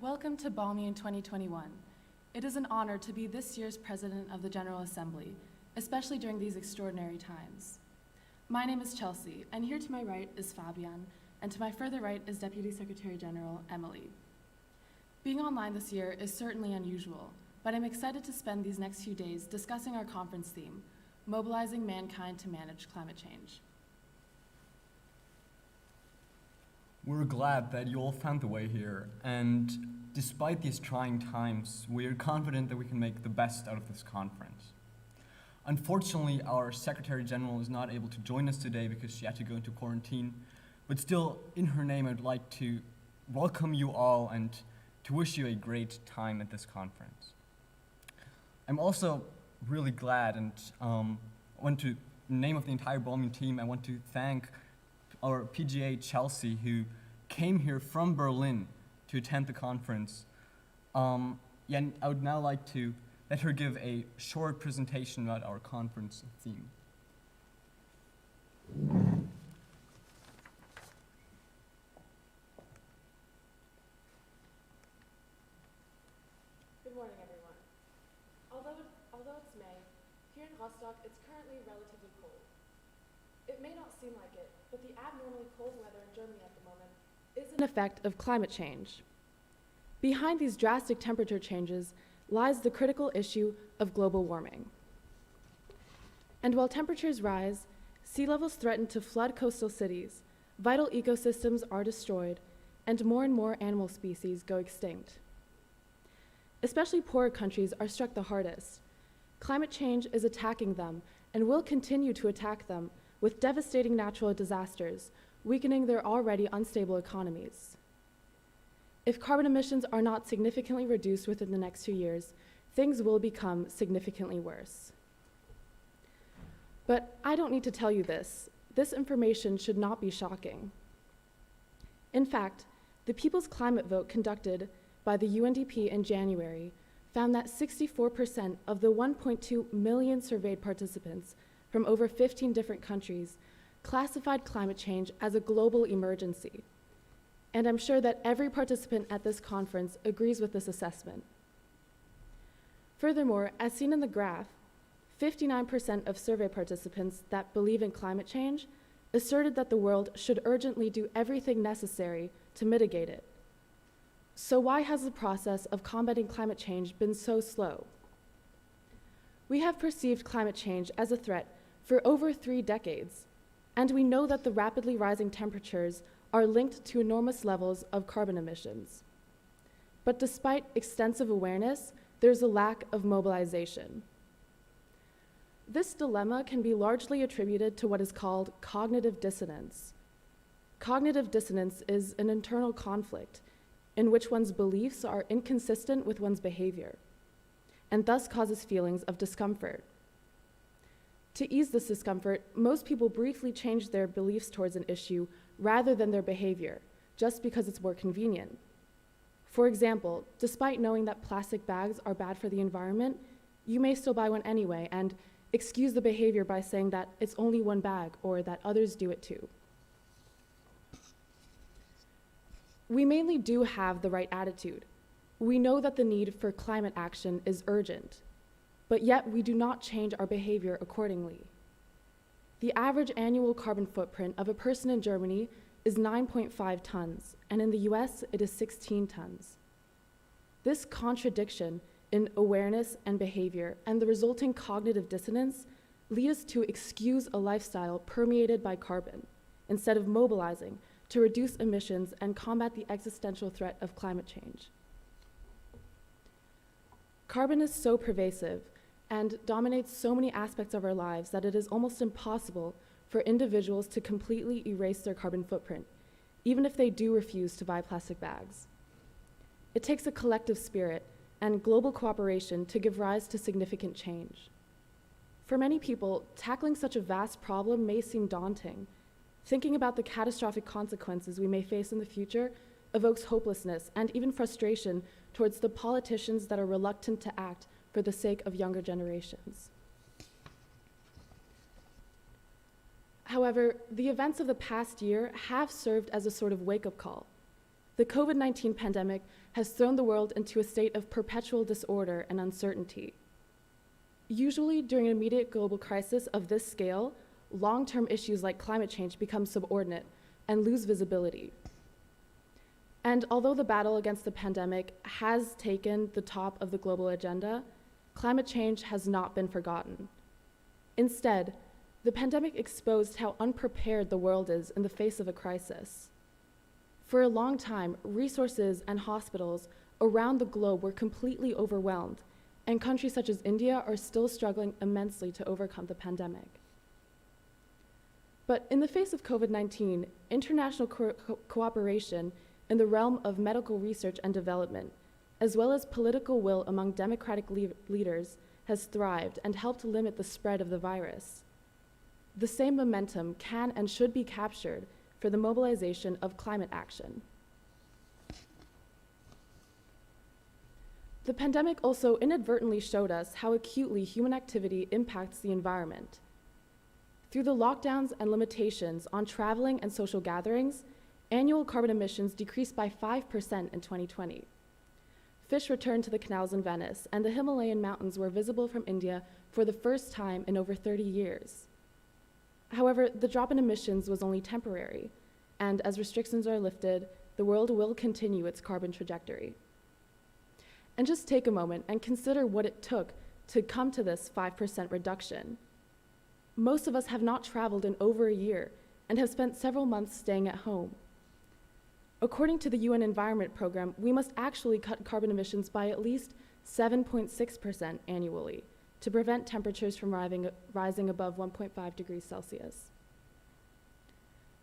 Welcome to Balmun 2021. It is an honor to be this year's President of the General Assembly, especially during these extraordinary times. My name is Chelsea, and here to my right is Fabian, and to my further right is Deputy Secretary General Emily. Being online this year is certainly unusual, but I'm excited to spend these next few days discussing our conference theme, Mobilizing Mankind to Manage Climate Change. We're glad that you all found the way here, and despite these trying times, we are confident that we can make the best out of this conference. Unfortunately, our Secretary General is not able to join us today because she had to go into quarantine, but still, in her name, I'd like to welcome you all and to wish you a great time at this conference. I'm also really glad, and in the name of the entire Balmun team, I want to thank our PGA Chelsea, who came here from Berlin to attend the conference. And I would now like to let her give a short presentation about our conference theme. Good morning, everyone. Although it's May, here in Rostock, it's currently relatively cold. It may not seem like it, but the abnormally cold weather in Germany at the moment is an effect of climate change. Behind these drastic temperature changes lies the critical issue of global warming. And while temperatures rise, sea levels threaten to flood coastal cities, vital ecosystems are destroyed, and more animal species go extinct. Especially poorer countries are struck the hardest. Climate change is attacking them and will continue to attack them with devastating natural disasters, weakening their already unstable economies. If carbon emissions are not significantly reduced within the next 2 years, things will become significantly worse. But I don't need to tell you this. This information should not be shocking. In fact, the People's Climate Vote conducted by the UNDP in January found that 64% of the 1.2 million surveyed participants from over 15 different countries classified climate change as a global emergency. And I'm sure that every participant at this conference agrees with this assessment. Furthermore, as seen in the graph, 59% of survey participants that believe in climate change asserted that the world should urgently do everything necessary to mitigate it. So why has the process of combating climate change been so slow? We have perceived climate change as a threat for over 3 decades, and we know that the rapidly rising temperatures are linked to enormous levels of carbon emissions. But despite extensive awareness, there's a lack of mobilization. This dilemma can be largely attributed to what is called cognitive dissonance. Cognitive dissonance is an internal conflict in which one's beliefs are inconsistent with one's behavior, and thus causes feelings of discomfort. To ease this discomfort, most people briefly change their beliefs towards an issue rather than their behavior, just because it's more convenient. For example, despite knowing that plastic bags are bad for the environment, you may still buy one anyway and excuse the behavior by saying that it's only one bag or that others do it too. We mainly do have the right attitude. We know that the need for climate action is urgent, but yet we do not change our behavior accordingly. The average annual carbon footprint of a person in Germany is 9.5 tons, and in the US it is 16 tons. This contradiction in awareness and behavior and the resulting cognitive dissonance lead us to excuse a lifestyle permeated by carbon, instead of mobilizing to reduce emissions and combat the existential threat of climate change. Carbon is so pervasive and dominates so many aspects of our lives that it is almost impossible for individuals to completely erase their carbon footprint, even if they do refuse to buy plastic bags. It takes a collective spirit and global cooperation to give rise to significant change. For many people, tackling such a vast problem may seem daunting. Thinking about the catastrophic consequences we may face in the future evokes hopelessness and even frustration towards the politicians that are reluctant to act for the sake of younger generations. However, the events of the past year have served as a sort of wake-up call. the COVID-19 pandemic has thrown the world into a state of perpetual disorder and uncertainty. Usually, during an immediate global crisis of this scale, long-term issues like climate change become subordinate and lose visibility. And although the battle against the pandemic has taken the top of the global agenda, climate change has not been forgotten. Instead, the pandemic exposed how unprepared the world is in the face of a crisis. For a long time, resources and hospitals around the globe were completely overwhelmed, and countries such as India are still struggling immensely to overcome the pandemic. But in the face of COVID-19, international cooperation in the realm of medical research and development, as well as political will among democratic leaders, has thrived and helped limit the spread of the virus. The same momentum can and should be captured for the mobilization of climate action. The pandemic also inadvertently showed us how acutely human activity impacts the environment. Through the lockdowns and limitations on traveling and social gatherings, annual carbon emissions decreased by 5% in 2020. Fish returned to the canals in Venice, and the Himalayan mountains were visible from India for the first time in over 30 years. However, the drop in emissions was only temporary, and as restrictions are lifted, the world will continue its carbon trajectory. And just take a moment and consider what it took to come to this 5% reduction. Most of us have not traveled in over a year and have spent several months staying at home. According to the UN Environment Programme, we must actually cut carbon emissions by at least 7.6% annually to prevent temperatures from rising above 1.5 degrees Celsius.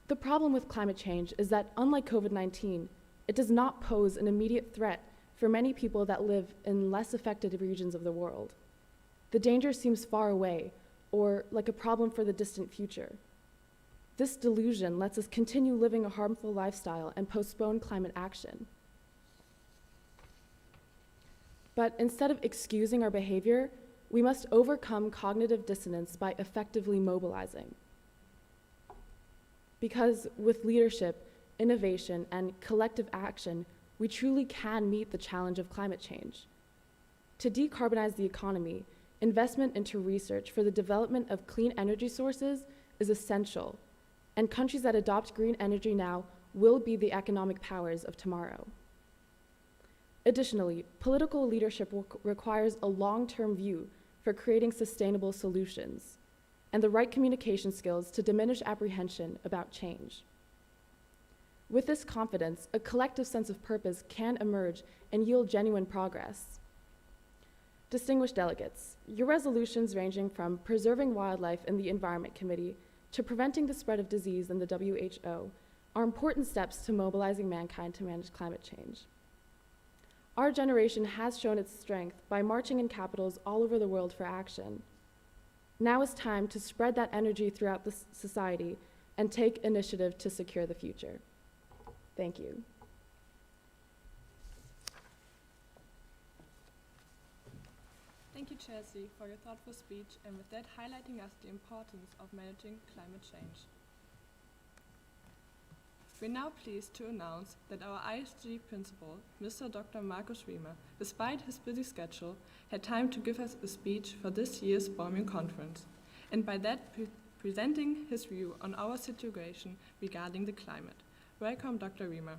The problem with climate change is that, unlike COVID-19, it does not pose an immediate threat for many people that live in less affected regions of the world. The danger seems far away, or like a problem for the distant future. This delusion lets us continue living a harmful lifestyle and postpone climate action. But instead of excusing our behavior, we must overcome cognitive dissonance by effectively mobilizing. Because with leadership, innovation, and collective action, we truly can meet the challenge of climate change. To decarbonize the economy, investment into research for the development of clean energy sources is essential, and countries that adopt green energy now will be the economic powers of tomorrow. Additionally, political leadership requires a long-term view for creating sustainable solutions, and the right communication skills to diminish apprehension about change. With this confidence, a collective sense of purpose can emerge and yield genuine progress. Distinguished delegates, your resolutions ranging from preserving wildlife in the Environment Committee to preventing the spread of disease in the WHO are important steps to mobilizing mankind to manage climate change. Our generation has shown its strength by marching in capitals all over the world for action. Now is time to spread that energy throughout the society and take initiative to secure the future. Thank you. Thank you, Chelsea, for your thoughtful speech, and with that highlighting us the importance of managing climate change. We're now pleased to announce that our ISG principal, Mr. Dr. Markus Riemer, despite his busy schedule, had time to give us a speech for this year's Balmun conference, and by that presenting his view on our situation regarding the climate. Welcome, Dr. Riemer.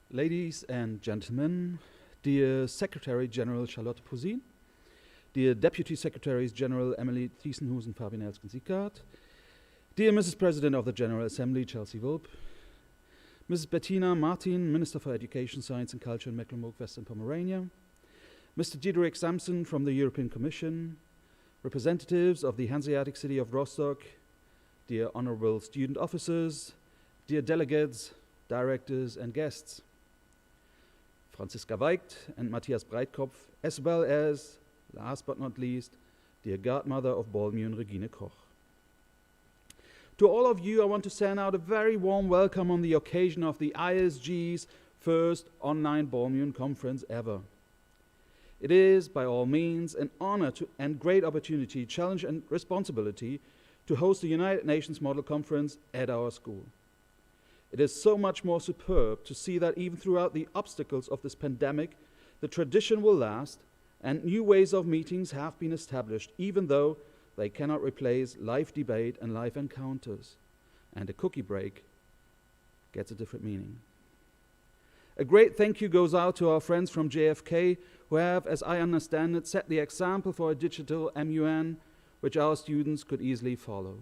Ladies and gentlemen, dear Secretary General Charlotte Posin, dear Deputy Secretaries General Emily Thiesenhusen, Fabian Elsken-Sickert, dear Mrs. President of the General Assembly Chelsea Wulp, Mrs. Bettina Martin, Minister for Education, Science and Culture in Mecklenburg-Western Pomerania, Mr. Diederik Samson from the European Commission, representatives of the Hanseatic city of Rostock, dear honorable student officers, dear delegates, directors and guests, Franziska Weigt and Matthias Breitkopf, as well as, last but not least, dear godmother of Balmun, Regine Koch. To all of you, I want to send out a very warm welcome on the occasion of the ISG's first online Balmun conference ever. It is, by all means, an honor and great opportunity, challenge and responsibility to host the United Nations Model Conference at our school. It is so much more superb to see that even throughout the obstacles of this pandemic, the tradition will last and new ways of meetings have been established, even though they cannot replace live debate and live encounters. And a cookie break gets a different meaning. A great thank you goes out to our friends from JFK who have, as I understand it, set the example for a digital MUN which our students could easily follow.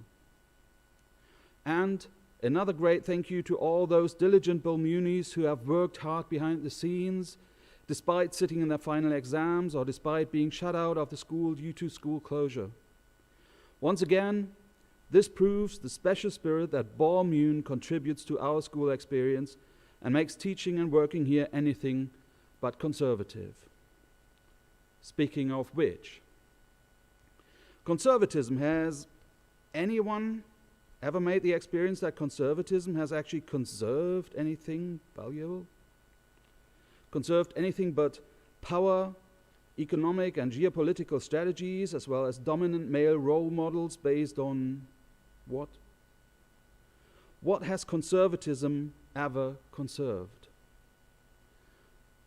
And another great thank you to all those diligent Balmunis who have worked hard behind the scenes, despite sitting in their final exams or despite being shut out of the school due to school closure. Once again, this proves the special spirit that Balmun contributes to our school experience and makes teaching and working here anything but conservative. Speaking of which, conservatism, has anyone ever made the experience that conservatism has actually conserved anything valuable? Conserved anything but power, economic and geopolitical strategies, as well as dominant male role models based on what? What has conservatism ever conserved?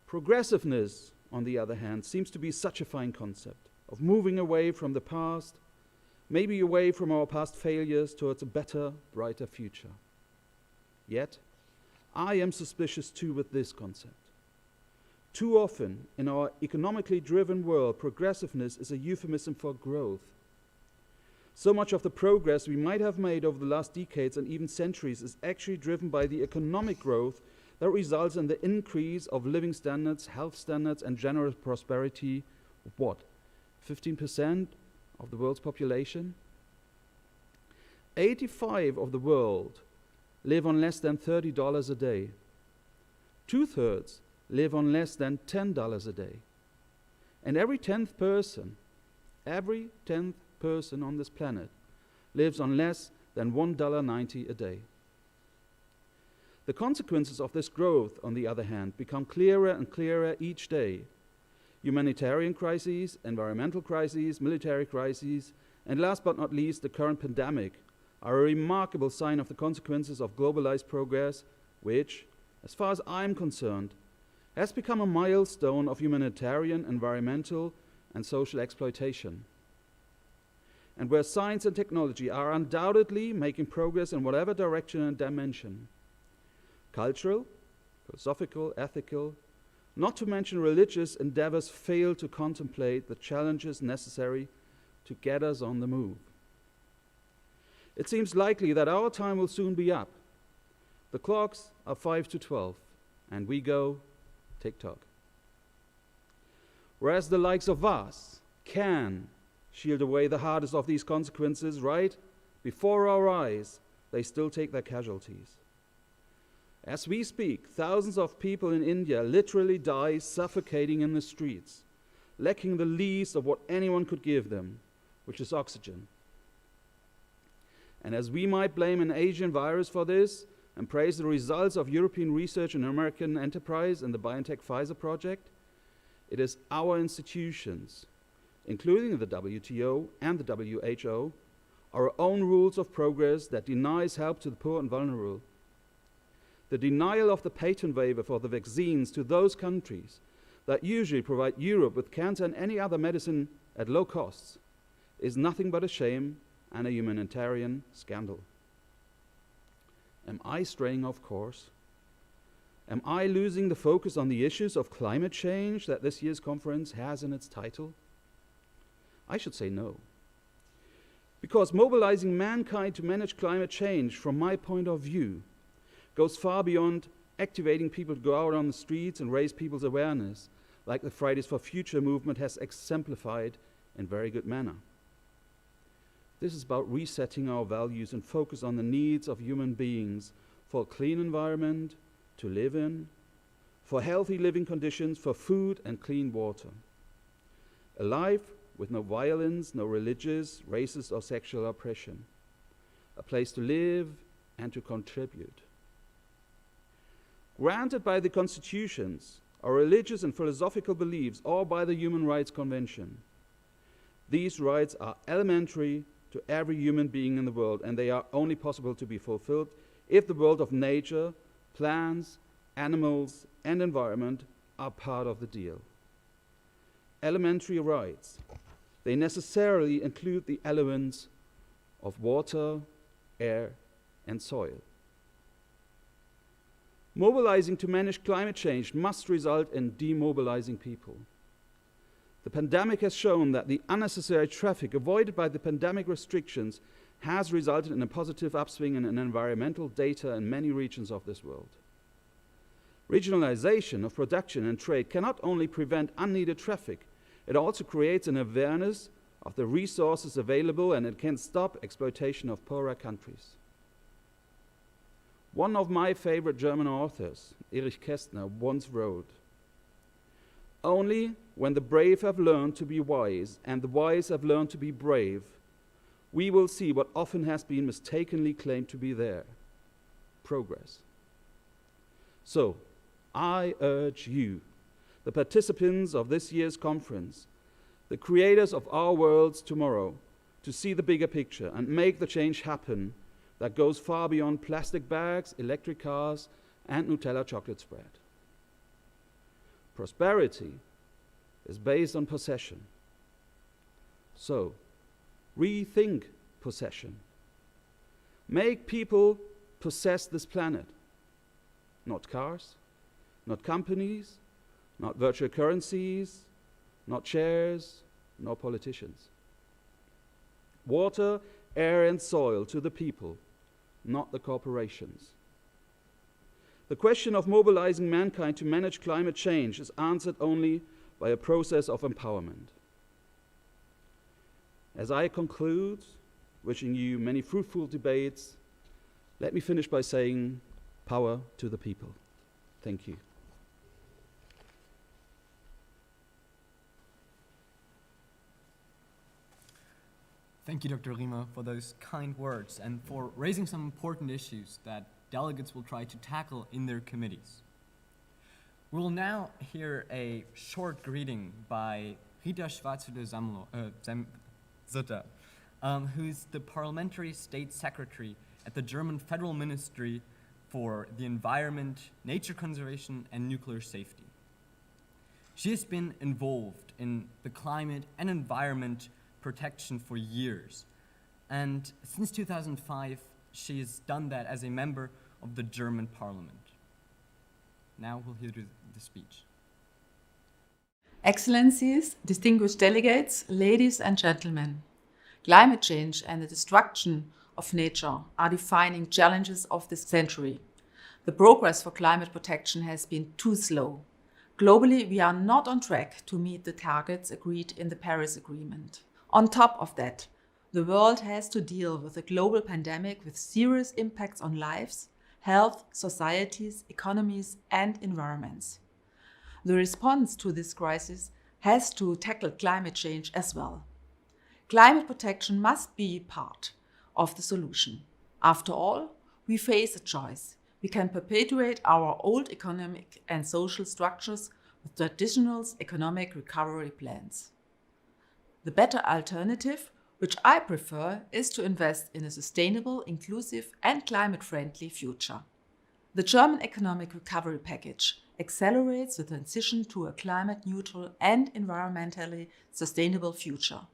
Progressiveness, on the other hand, seems to be such a fine concept of moving away from the past, maybe away from our past failures towards a better, brighter future. Yet, I am suspicious too with this concept. Too often, in our economically driven world, progressiveness is a euphemism for growth. So much of the progress we might have made over the last decades and even centuries is actually driven by the economic growth that results in the increase of living standards, health standards, and general prosperity of what? 15% of the world's population? 85% of the world live on less than $30 a day. 2/3 live on less than $10 a day. And every 10th person on this planet lives on less than $1.90 a day. The consequences of this growth, on the other hand, become clearer and clearer each day. Humanitarian crises, environmental crises, military crises, and last but not least, the current pandemic are a remarkable sign of the consequences of globalized progress, which, as far as I'm concerned, has become a milestone of humanitarian, environmental, and social exploitation. And where science and technology are undoubtedly making progress in whatever direction and dimension, cultural, philosophical, ethical, not to mention religious endeavors fail to contemplate the challenges necessary to get us on the move. It seems likely that our time will soon be up. The clocks are 5 to 12, and we go tick-tock. Whereas the likes of us can shield away the hardest of these consequences, right before our eyes, they still take their casualties. As we speak, thousands of people in India literally die suffocating in the streets, lacking the least of what anyone could give them, which is oxygen. And as we might blame an Asian virus for this and praise the results of European research and American enterprise in the BioNTech Pfizer project, it is our institutions, including the WTO and the WHO, our own rules of progress that denies help to the poor and vulnerable. The denial of the patent waiver for the vaccines to those countries that usually provide Europe with cancer and any other medicine at low costs is nothing but a shame and a humanitarian scandal. Am I straying off course? Am I losing the focus on the issues of climate change that this year's conference has in its title? I should say no. Because mobilizing mankind to manage climate change, from my point of view, goes far beyond activating people to go out on the streets and raise people's awareness, like the Fridays for Future movement has exemplified in very good manner. This is about resetting our values and focus on the needs of human beings for a clean environment to live in, for healthy living conditions, for food and clean water. A life with no violence, no religious, racist or sexual oppression. A place to live and to contribute. Granted by the constitutions our religious and philosophical beliefs, or by the Human Rights Convention. These rights are elementary to every human being in the world, and they are only possible to be fulfilled if the world of nature, plants, animals, and environment are part of the deal. Elementary rights. They necessarily include the elements of water, air, and soil. Mobilizing to manage climate change must result in demobilizing people. The pandemic has shown that the unnecessary traffic avoided by the pandemic restrictions has resulted in a positive upswing in environmental data in many regions of this world. Regionalization of production and trade cannot only prevent unneeded traffic, it also creates an awareness of the resources available, and it can stop exploitation of poorer countries. One of my favorite German authors, Erich Kästner, once wrote, "Only when the brave have learned to be wise and the wise have learned to be brave, we will see what often has been mistakenly claimed to be there: progress." So, I urge you, the participants of this year's conference, the creators of our worlds tomorrow, to see the bigger picture and make the change happen that goes far beyond plastic bags, electric cars, and Nutella chocolate spread. Prosperity is based on possession. So, rethink possession. Make people possess this planet. Not cars, not companies, not virtual currencies, not chairs, nor politicians. Water, air, and soil to the people, not the corporations. The question of mobilizing mankind to manage climate change is answered only by a process of empowerment. As I conclude, wishing you many fruitful debates, let me finish by saying, power to the people. Thank you. Thank you, Dr. Riemer, for those kind words and for raising some important issues that delegates will try to tackle in their committees. We will now hear a short greeting by Rita Schwarzhuder-Sutter, who's the Parliamentary State Secretary at the German Federal Ministry for the Environment, Nature Conservation, and Nuclear Safety. She has been involved in the climate and environment protection for years, and since 2005 she has done that as a member of the German Parliament. Now we'll hear the speech. Excellencies, distinguished delegates, ladies and gentlemen, climate change and the destruction of nature are defining challenges of this century. The progress for climate protection has been too slow. Globally, we are not on track to meet the targets agreed in the Paris Agreement. On top of that, the world has to deal with a global pandemic with serious impacts on lives, health, societies, economies, and environments. The response to this crisis has to tackle climate change as well. Climate protection must be part of the solution. After all, we face a choice. We can perpetuate our old economic and social structures with traditional economic recovery plans. The better alternative, which I prefer, is to invest in a sustainable, inclusive, and climate-friendly future. The German Economic Recovery Package accelerates the transition to a climate-neutral and environmentally sustainable future.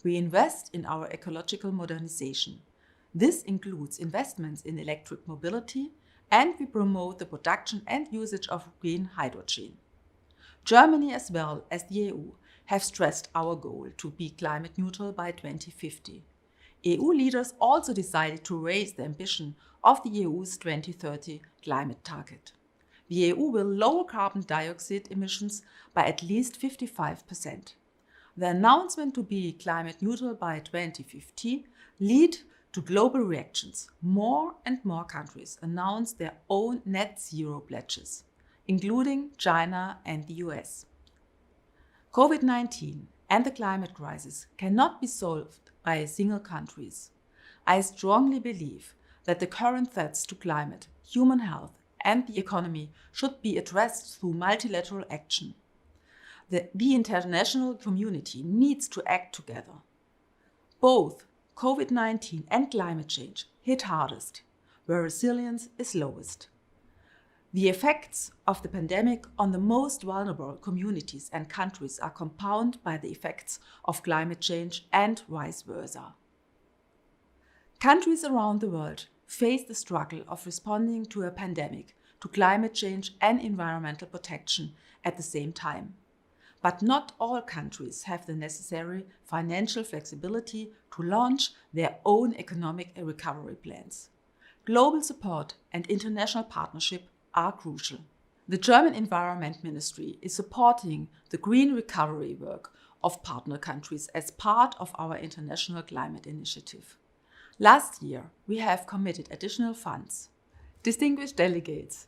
We invest in our ecological modernization. This includes investments in electric mobility, and we promote the production and usage of green hydrogen. Germany, as well as the EU, have stressed our goal to be climate neutral by 2050. EU leaders also decided to raise the ambition of the EU's 2030 climate target. The EU will lower carbon dioxide emissions by at least 55%. The announcement to be climate neutral by 2050 led to global reactions. More and more countries announced their own net zero pledges, including China and the US. COVID-19 and the climate crisis cannot be solved by single countries. I strongly believe that the current threats to climate, human health, and the economy should be addressed through multilateral action. The international community needs to act together. Both COVID-19 and climate change hit hardest, where resilience is lowest. The effects of the pandemic on the most vulnerable communities and countries are compounded by the effects of climate change and vice versa. Countries around the world face the struggle of responding to a pandemic, to climate change and environmental protection at the same time. But not all countries have the necessary financial flexibility to launch their own economic recovery plans. Global support and international partnership are crucial. The German Environment Ministry is supporting the green recovery work of partner countries as part of our international climate initiative. Last year, we have committed additional funds. Distinguished delegates,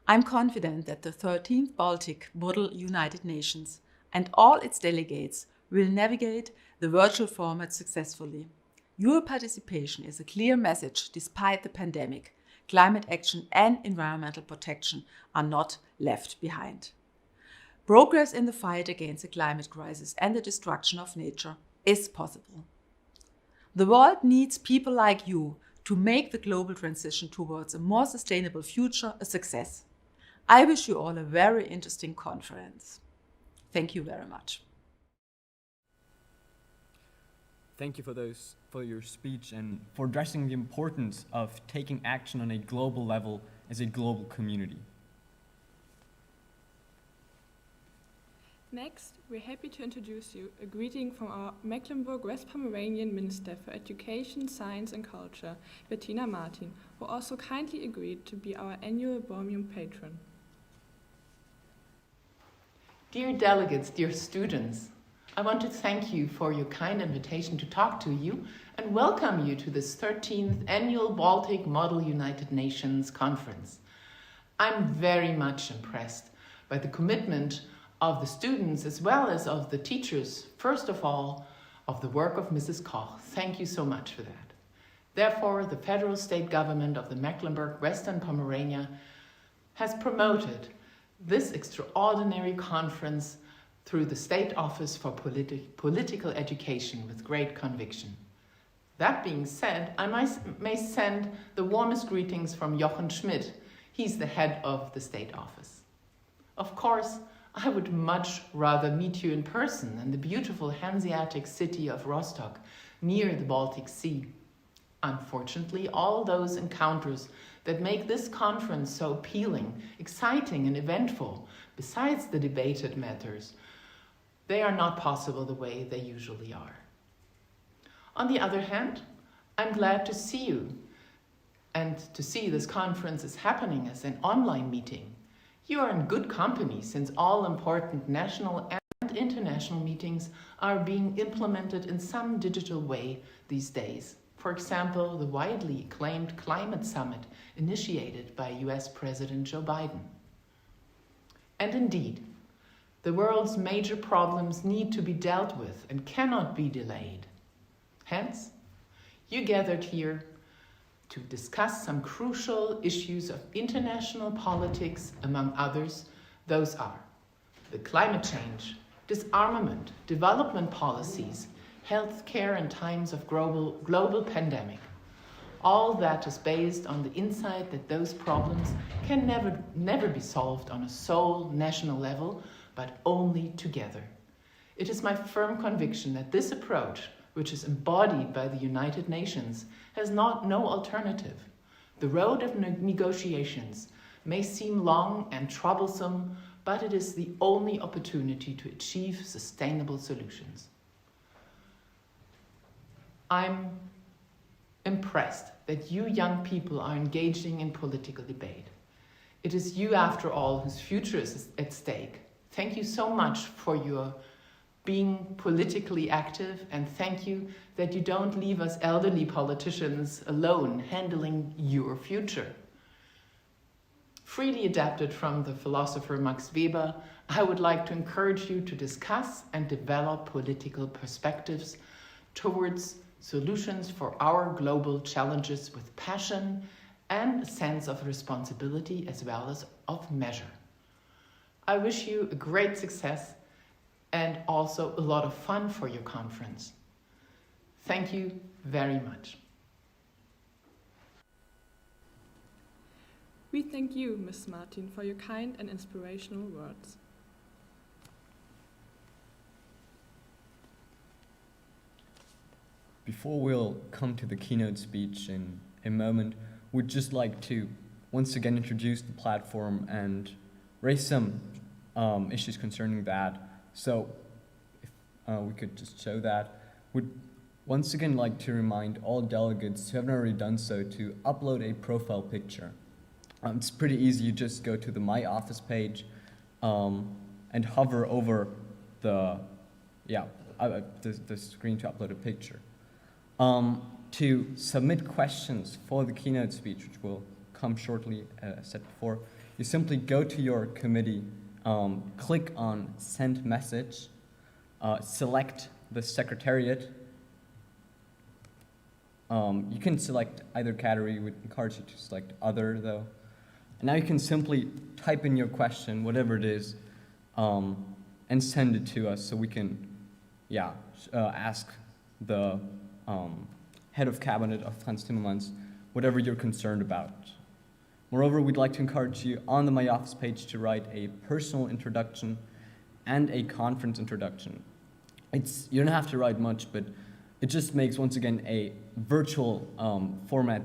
I'm confident that the 13th Baltic Model United Nations and all its delegates will navigate the virtual format successfully. Your participation is a clear message despite the pandemic. Climate action and environmental protection are not left behind. Progress in the fight against the climate crisis and the destruction of nature is possible. The world needs people like you to make the global transition towards a more sustainable future a success. I wish you all a very interesting conference. Thank you very much. Thank you for your speech and for addressing the importance of taking action on a global level as a global community. Next, we're happy to introduce you a greeting from our Mecklenburg-West Pomeranian Minister for Education, Science and Culture, Bettina Martin, who also kindly agreed to be our annual Bormium patron. Dear delegates, dear students, I want to thank you for your kind invitation to talk to you and welcome you to this 13th Annual Baltic Model United Nations Conference. I'm very much impressed by the commitment of the students as well as of the teachers, first of all, of the work of Mrs. Koch. Thank you so much for that. Therefore, the federal state government of the Mecklenburg-Western Pomerania has promoted this extraordinary conference through the State Office for Political Education with great conviction. That being said, I may send the warmest greetings from Jochen Schmidt. He's the head of the State Office. Of course, I would much rather meet you in person in the beautiful Hanseatic city of Rostock, near the Baltic Sea. Unfortunately, all those encounters that make this conference so appealing, exciting and eventful, besides the debated matters, they are not possible the way they usually are. On the other hand, I'm glad to see you and to see this conference is happening as an online meeting. You are in good company since all important national and international meetings are being implemented in some digital way these days. For example, the widely acclaimed Climate Summit initiated by US President Joe Biden. And indeed, the world's major problems need to be dealt with and cannot be delayed. Hence, you gathered here to discuss some crucial issues of international politics, among others. Those are the climate change, disarmament, development policies, healthcare in times of global pandemic. All that is based on the insight that those problems can never be solved on a sole national level, but only together. It is my firm conviction that this approach, which is embodied by the United Nations, has no alternative. The road of negotiations may seem long and troublesome, but it is the only opportunity to achieve sustainable solutions. I'm impressed that you young people are engaging in political debate. It is you, after all, whose future is at stake. Thank you so much for your being politically active, and thank you that you don't leave us elderly politicians alone handling your future. Freely adapted from the philosopher Max Weber, I would like to encourage you to discuss and develop political perspectives towards solutions for our global challenges with passion and a sense of responsibility as well as of measure. I wish you a great success and also a lot of fun for your conference. Thank you very much. We thank you, Ms. Martin, for your kind and inspirational words. Before we'll come to the keynote speech in a moment, we'd just like to once again introduce the platform and raise some issues concerning that. So if we could just show that. We'd once again like to remind all delegates who haven't already done so to upload a profile picture. It's pretty easy. You just go to the My Office page and hover over the screen to upload a picture. To submit questions for the keynote speech, which will come shortly, as said before, you simply go to your committee, click on Send Message, select the Secretariat. You can select either category. We encourage you to select Other, though. And now you can simply type in your question, whatever it is, and send it to us so we can, ask the head of cabinet of Franz Timmermans whatever you're concerned about. Moreover, we'd like to encourage you on the My Office page to write a personal introduction and a conference introduction. You don't have to write much, but it just makes, once again, a virtual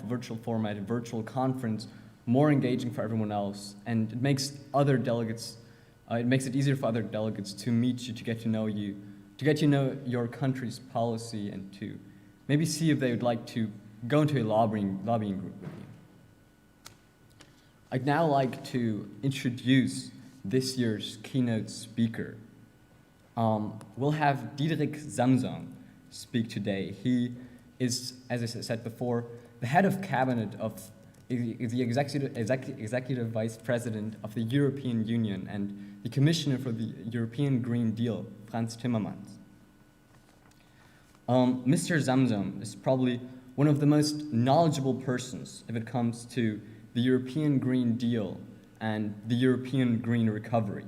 virtual conference more engaging for everyone else, and it makes other delegates, it makes it easier for other delegates to meet you, to get to know you, to get to know your country's policy, and to maybe see if they would like to go into a lobbying group with you. I'd now like to introduce this year's keynote speaker. We'll have Diederik Samson speak today. He is, as I said before, the head of cabinet of the executive vice president of the European Union and the commissioner for the European Green Deal, Franz Timmermans. Mr. Samson is probably one of the most knowledgeable persons if it comes to the European Green Deal and the European Green Recovery.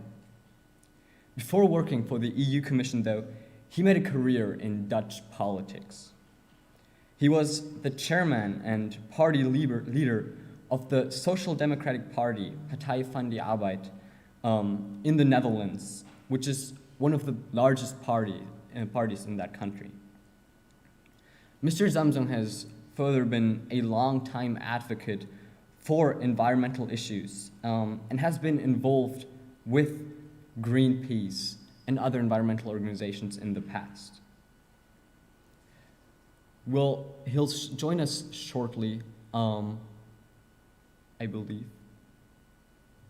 Before working for the EU Commission, though, he made a career in Dutch politics. He was the chairman and party leader of the Social Democratic Party, Partij van de Arbeid, in the Netherlands, which is one of the largest parties in that country. Mr. Samson has further been a long-time advocate for environmental issues and has been involved with Greenpeace and other environmental organizations in the past. He'll join us shortly, I believe.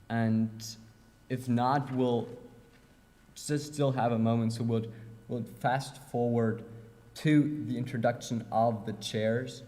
And if not, we'll just still have a moment, so we'll fast forward to the introduction of the chairs.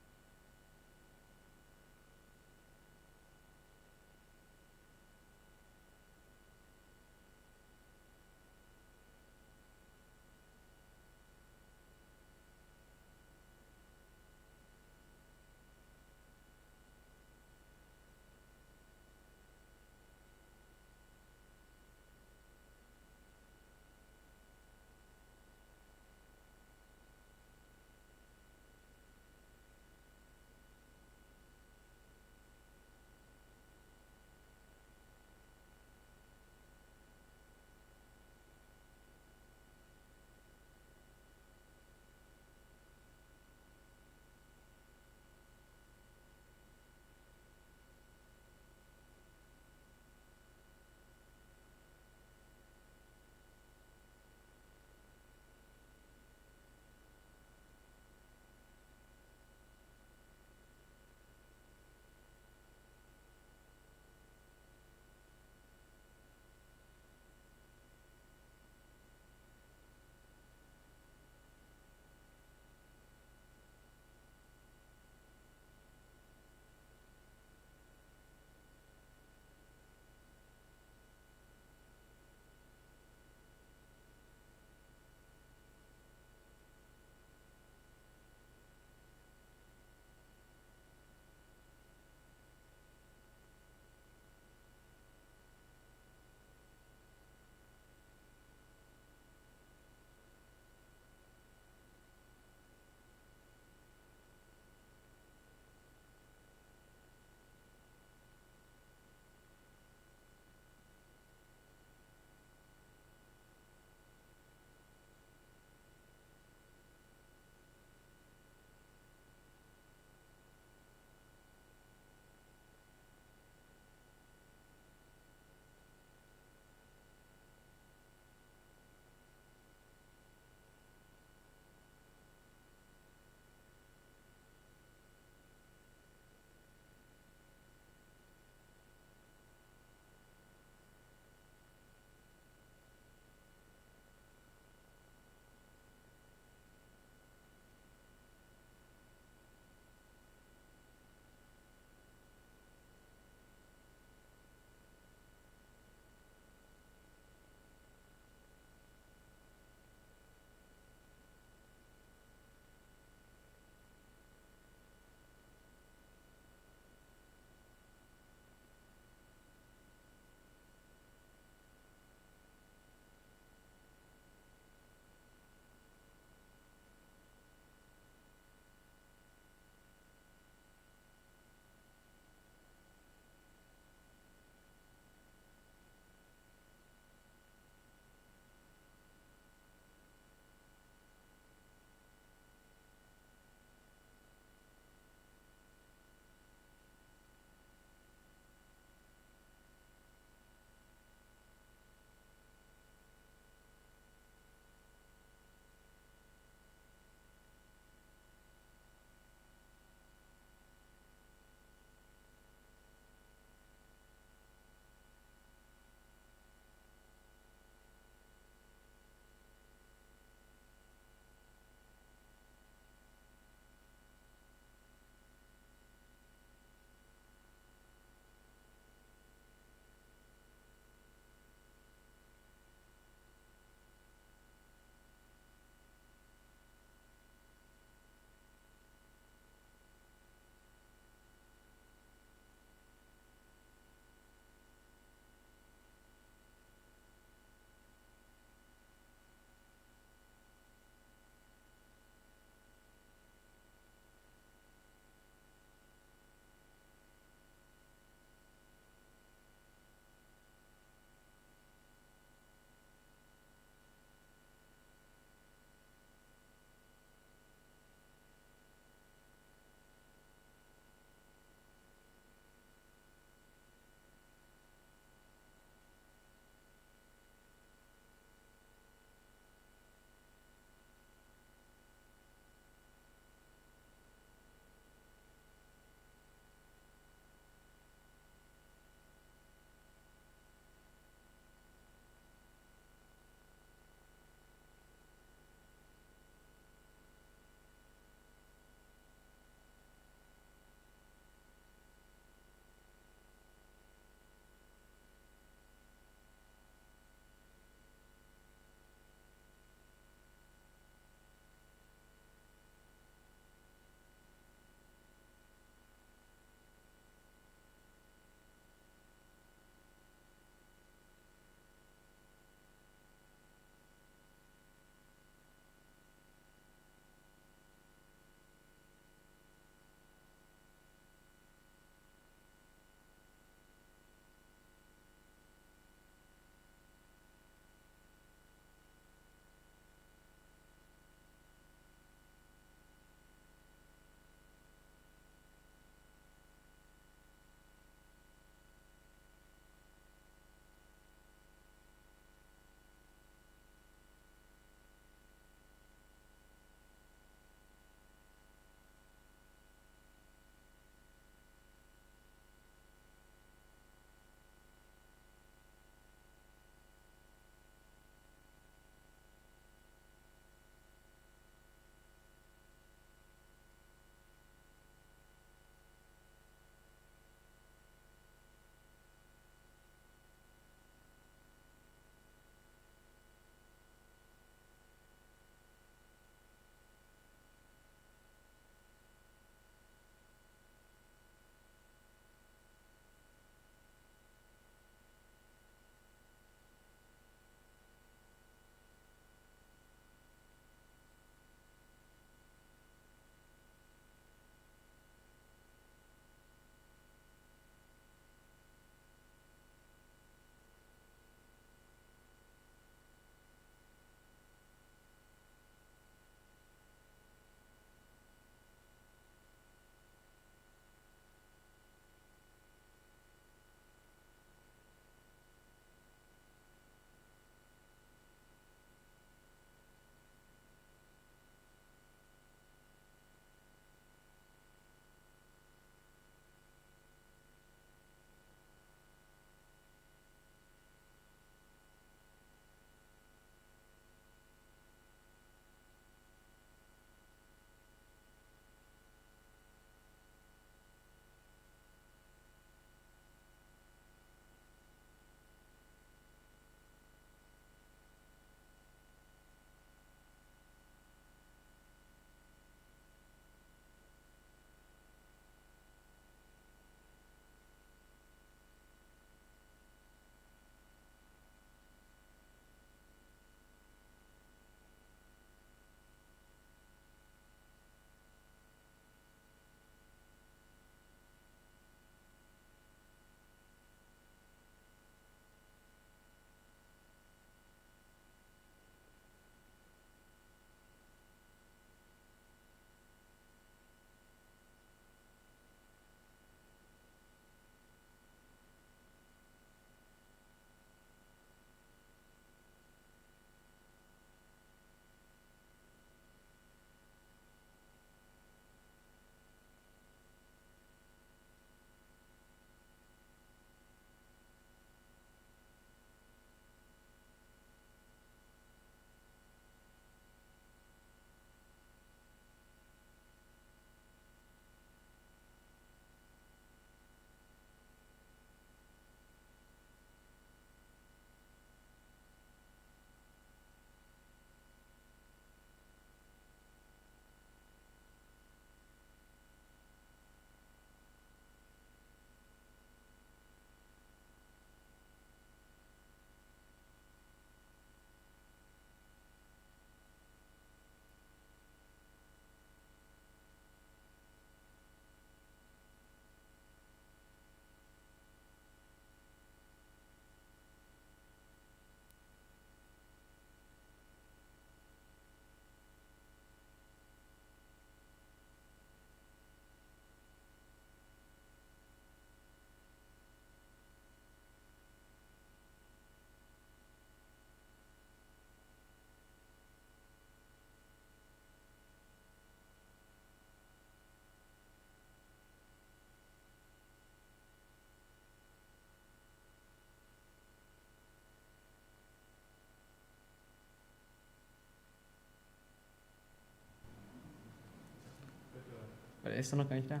Ist er noch gar nicht da?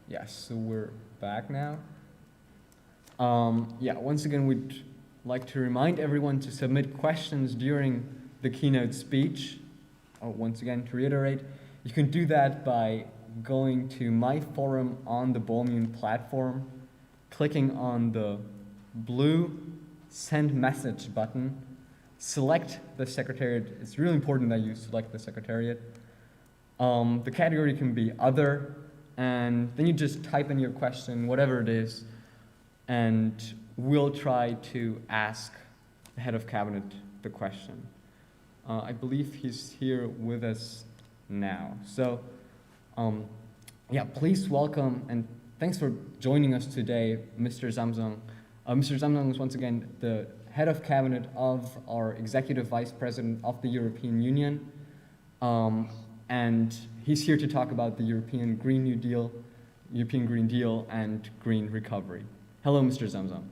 Yes, so we're back now. Yeah, once again, we'd like to remind everyone to submit questions during the keynote speech. Once again, to reiterate, you can do that by going to My Forum on the Balmun platform, clicking on the blue Send Message button, select the Secretariat. It's really important that you select the Secretariat. The category can be Other, and then you just type in your question, whatever it is, and we'll try to ask the head of cabinet the question. I believe he's here with us now. So, yeah, please welcome and thanks for joining us today, Mr. Samsung. Mr. Samsung is once again the head of cabinet of our executive vice president of the European Union. And he's here to talk about the European Green New Deal, European Green Deal, and green recovery. Hello, Mr. Zamzam.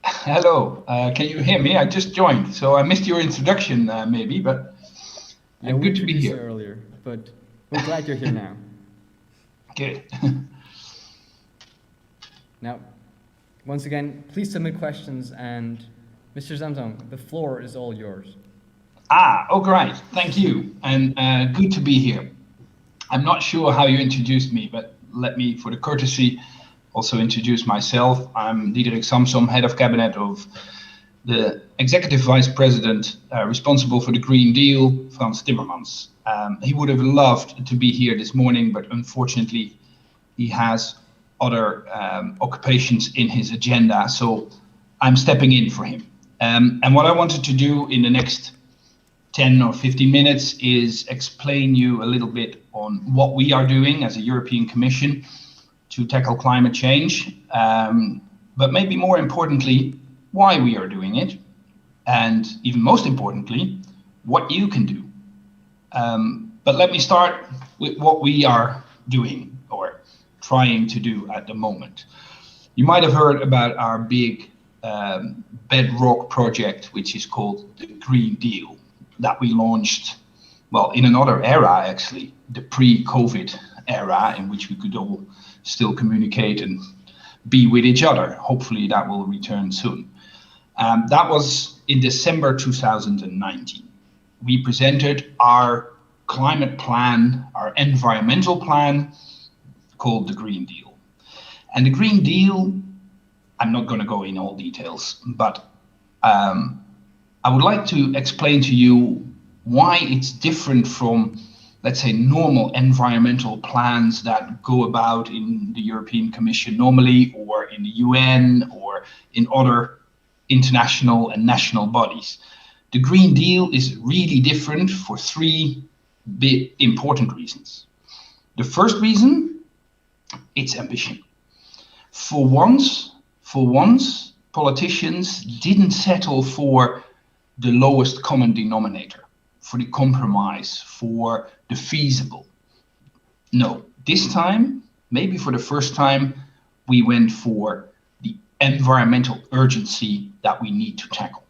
Hello, can you hear me? I just joined, so I missed your introduction maybe, but yeah, good to be here. Earlier, but we're glad you're here now. Good. Now, once again, please submit questions, and Mr. Zamzam, the floor is all yours. Oh, great. Thank you. And good to be here. I'm not sure how you introduced me, but let me, for the courtesy, also introduce myself. I'm Diederik Samsom, head of cabinet of the executive vice president responsible for the Green Deal, Frans Timmermans. He would have loved to be here this morning, but unfortunately, he has other occupations in his agenda. So I'm stepping in for him. And what I wanted to do in the next 10 or 15 minutes is explain you a little bit on what we are doing as a European Commission to tackle climate change, but maybe more importantly, why we are doing it, and even most importantly, what you can do. But let me start with what we are doing or trying to do at the moment. You might have heard about our big bedrock project, which is called the Green Deal, that we launched, well, in another era, actually, the pre-COVID era, in which we could all still communicate and be with each other. Hopefully that will return soon. That was in December 2019. We presented our climate plan, our environmental plan, called the Green Deal. And the Green Deal, I'm not going to go in all details, but I would like to explain to you why it's different from, let's say, normal environmental plans that go about in the European Commission normally, or in the UN, or in other international and national bodies. The Green Deal is really different for three big important reasons. The first reason, it's ambition. For once, politicians didn't settle for the lowest common denominator, for the compromise, for the feasible. No, this time, maybe for the first time, we went for the environmental urgency that we need to tackle.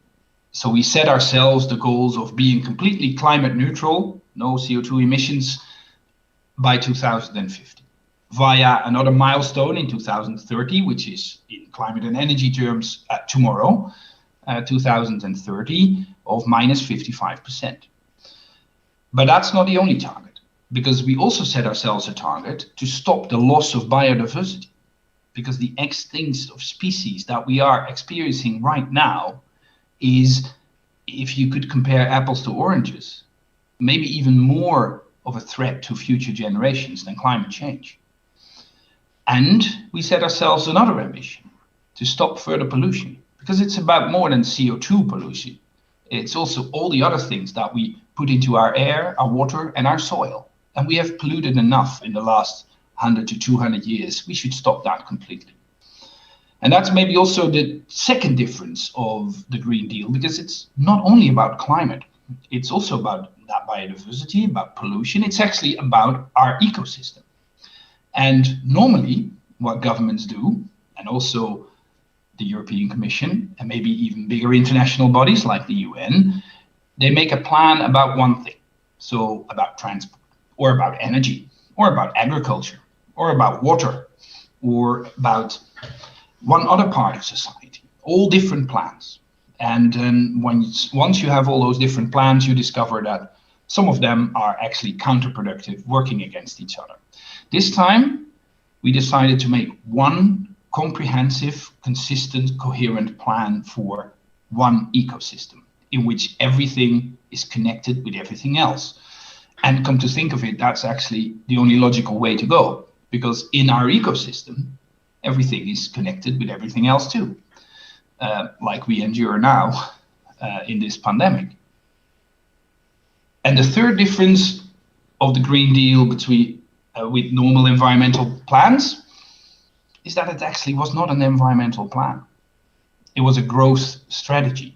So we set ourselves the goals of being completely climate neutral, no CO2 emissions, by 2050, via another milestone in 2030, which is in climate and energy terms tomorrow, 2030, of minus 55%. But that's not the only target, because we also set ourselves a target to stop the loss of biodiversity, because the extinction of species that we are experiencing right now is, if you could compare apples to oranges, maybe even more of a threat to future generations than climate change. And we set ourselves another ambition, to stop further pollution, because it's about more than CO2 pollution. It's also all the other things that we put into our air, our water, and our soil. And we have polluted enough in the last 100 to 200 years. We should stop that completely. And that's maybe also the second difference of the Green Deal, because it's not only about climate, it's also about that biodiversity, about pollution. It's actually about our ecosystem. And normally what governments do, and also the European Commission, and maybe even bigger international bodies like the UN, they make a plan about one thing. So about transport, or about energy, or about agriculture, or about water, or about one other part of society, all different plans. And then once you have all those different plans, you discover that some of them are actually counterproductive, working against each other. This time, we decided to make one comprehensive, consistent, coherent plan for one ecosystem in which everything is connected with everything else. And come to think of it, that's actually the only logical way to go, because in our ecosystem, everything is connected with everything else too, like we endure now in this pandemic. And the third difference of the Green Deal between with normal environmental plans is that it actually was not an environmental plan. It was a growth strategy.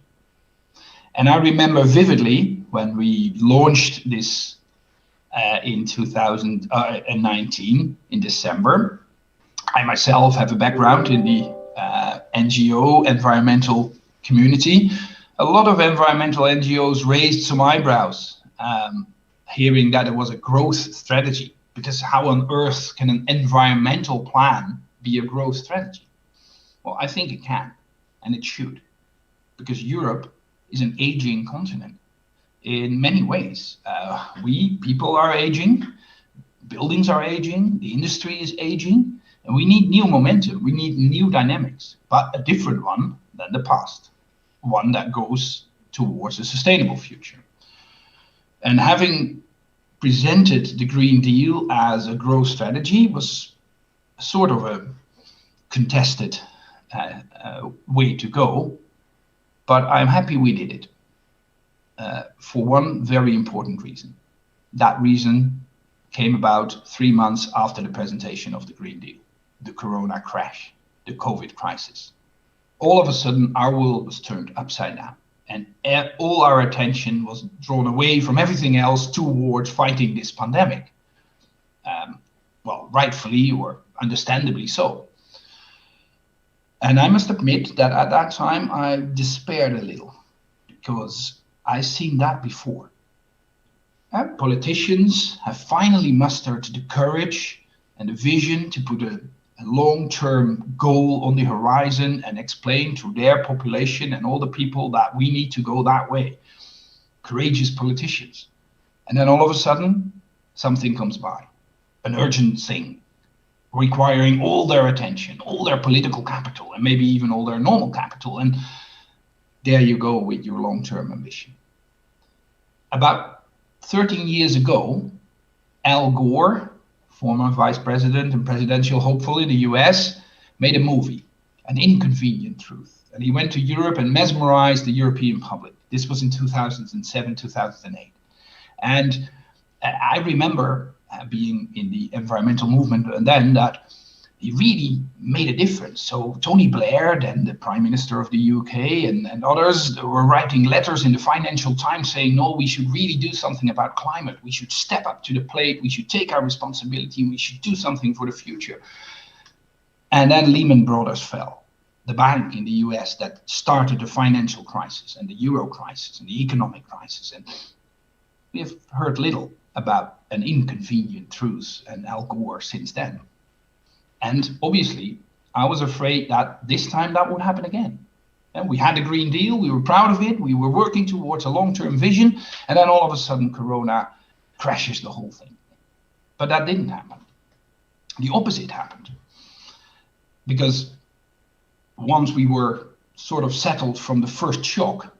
And I remember vividly when we launched this in 2019 in December. I myself have a background in the NGO environmental community. A lot of environmental NGOs raised some eyebrows hearing that it was a growth strategy, because how on earth can an environmental plan be a growth strategy? Well, I think it can, and it should, because Europe is an aging continent in many ways. We people are aging, buildings are aging, the industry is aging, and we need new momentum, we need new dynamics, but a different one than the past, one that goes towards a sustainable future. And having presented the Green Deal as a growth strategy was sort of a contested way to go, but I'm happy we did it for one very important reason. That reason came about 3 months after the presentation of the Green Deal, the Corona crash, the COVID crisis. All of a sudden, our world was turned upside down, and all our attention was drawn away from everything else towards fighting this pandemic. Well, rightfully or understandably so. And I must admit that at that time, I despaired a little, because I've seen that before. Politicians have finally mustered the courage and the vision to put a long-term goal on the horizon and explain to their population and all the people that we need to go that way. Courageous politicians. And then all of a sudden, something comes by, an urgent thing, requiring all their attention, all their political capital, and maybe even all their normal capital. And there you go with your long-term ambition. About 13 years ago, Al Gore, former vice president and presidential hopeful in the US, made a movie, An Inconvenient Truth. And he went to Europe and mesmerized the European public. This was in 2007, 2008. And I remember being in the environmental movement and then that he really made a difference. So Tony Blair, then the Prime Minister of the UK, and others were writing letters in the Financial Times saying, no, we should really do something about climate. We should step up to the plate. We should take our responsibility. We should do something for the future. And then Lehman Brothers fell, the bank in the US that started the financial crisis and the euro crisis and the economic crisis. And we have heard little about An Inconvenient Truth and Al Gore since then. And obviously, I was afraid that this time that would happen again. And we had a Green Deal, we were proud of it, we were working towards a long-term vision, and then all of a sudden Corona crashes the whole thing. But that didn't happen. The opposite happened. Because once we were sort of settled from the first shock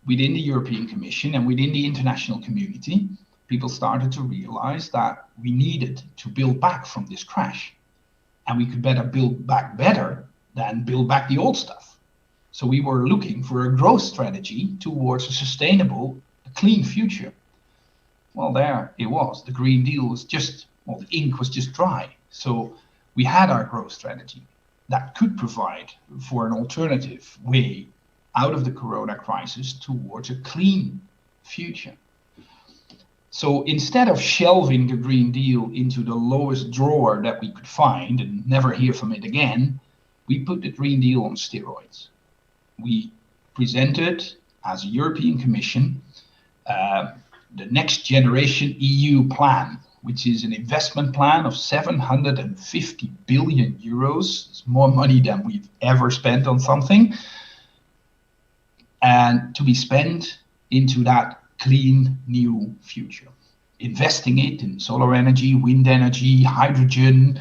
within the European Commission and within the international community, people started to realize that we needed to build back from this crash. And we could better build back better than build back the old stuff. So we were looking for a growth strategy towards a sustainable, clean future. Well, there it was. The Green Deal was just, well, the ink was just dry. So we had our growth strategy that could provide for an alternative way out of the Corona crisis towards a clean future. So instead of shelving the Green Deal into the lowest drawer that we could find and never hear from it again, we put the Green Deal on steroids. We presented, as a European Commission, the Next Generation EU plan, which is an investment plan of 750 billion euros. It's more money than we've ever spent on something. And to be spent into that clean new future. Investing it in solar energy, wind energy, hydrogen,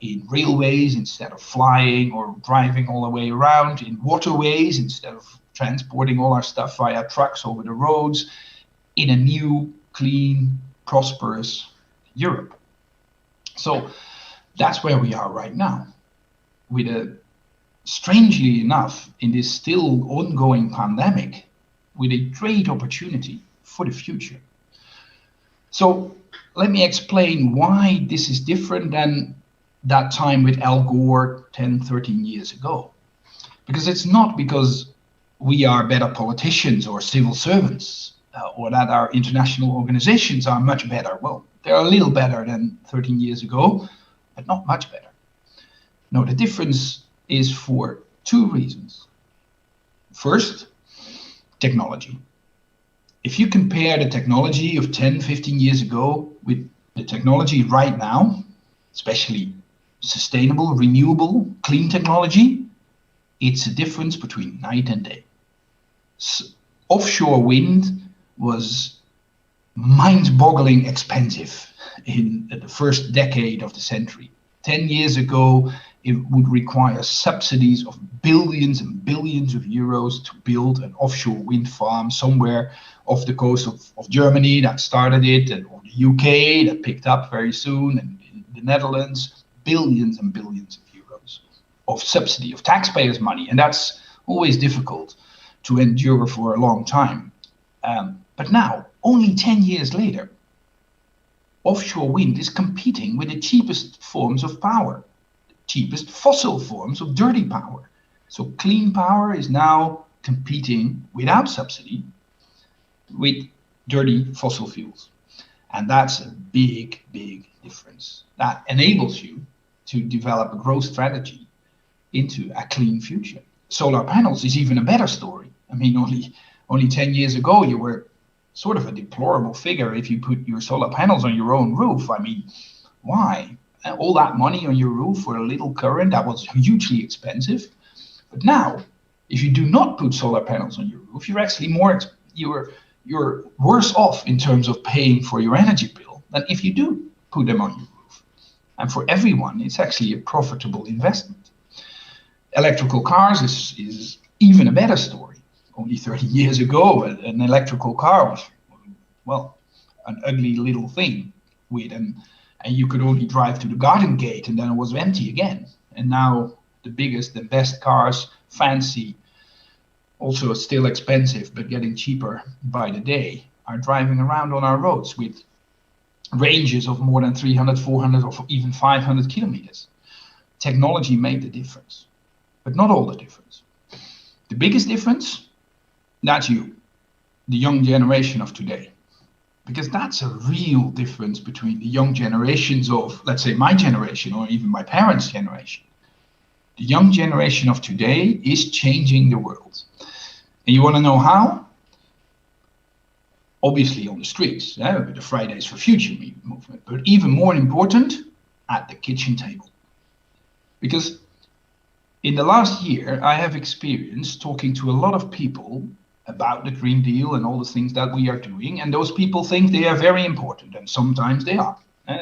in railways instead of flying or driving all the way around, in waterways instead of transporting all our stuff via trucks over the roads, in a new, clean, prosperous Europe. So that's where we are right now, with a, strangely enough, in this still ongoing pandemic, with a great opportunity for the future. So let me explain why this is different than that time with Al Gore 10, 13 years ago. Because it's not because we are better politicians or civil servants, or that our international organizations are much better. Well, they're a little better than 13 years ago, but not much better. No, the difference is for two reasons. First, technology. If you compare the technology of 10, 15 years ago with the technology right now, especially sustainable, renewable, clean technology, it's a difference between night and day. Offshore wind was mind-boggling expensive in the first decade of the century. 10 years ago, it would require subsidies of billions and billions of euros to build an offshore wind farm somewhere off the coast of Germany that started it, and or the UK that picked up very soon, and in the Netherlands, billions and billions of euros of subsidy, of taxpayers' money. And that's always difficult to endure for a long time. But now, only 10 years later, offshore wind is competing with the cheapest forms of power, the cheapest fossil forms of dirty power. So clean power is now competing without subsidy with dirty fossil fuels. And that's a big, big difference. That enables you to develop a growth strategy into a clean future. Solar panels is even a better story. I mean, only 10 years ago, you were sort of a deplorable figure if you put your solar panels on your own roof. I mean, why? All that money on your roof for a little current, that was hugely expensive. But now, if you do not put solar panels on your roof, you're actually you're worse off in terms of paying for your energy bill than if you do put them on your roof. And for everyone, it's actually a profitable investment. Electrical cars is even a better story. Only 30 years ago, an electrical car was, well, an ugly little thing and you could only drive to the garden gate and then it was empty again. And now the biggest and best cars, fancy, also still expensive, but getting cheaper by the day, are driving around on our roads with ranges of more than 300, 400, or even 500 kilometers. Technology made the difference, but not all the difference. The biggest difference, that's you, the young generation of today. Because that's a real difference between the young generations of, let's say, my generation or even my parents' generation. The young generation of today is changing the world. And you want to know how? Obviously on the streets, with the Fridays for Future movement, but even more important, at the kitchen table. Because in the last year, I have experienced talking to a lot of people about the Green Deal and all the things that we are doing, and those people think they are very important, and sometimes they are.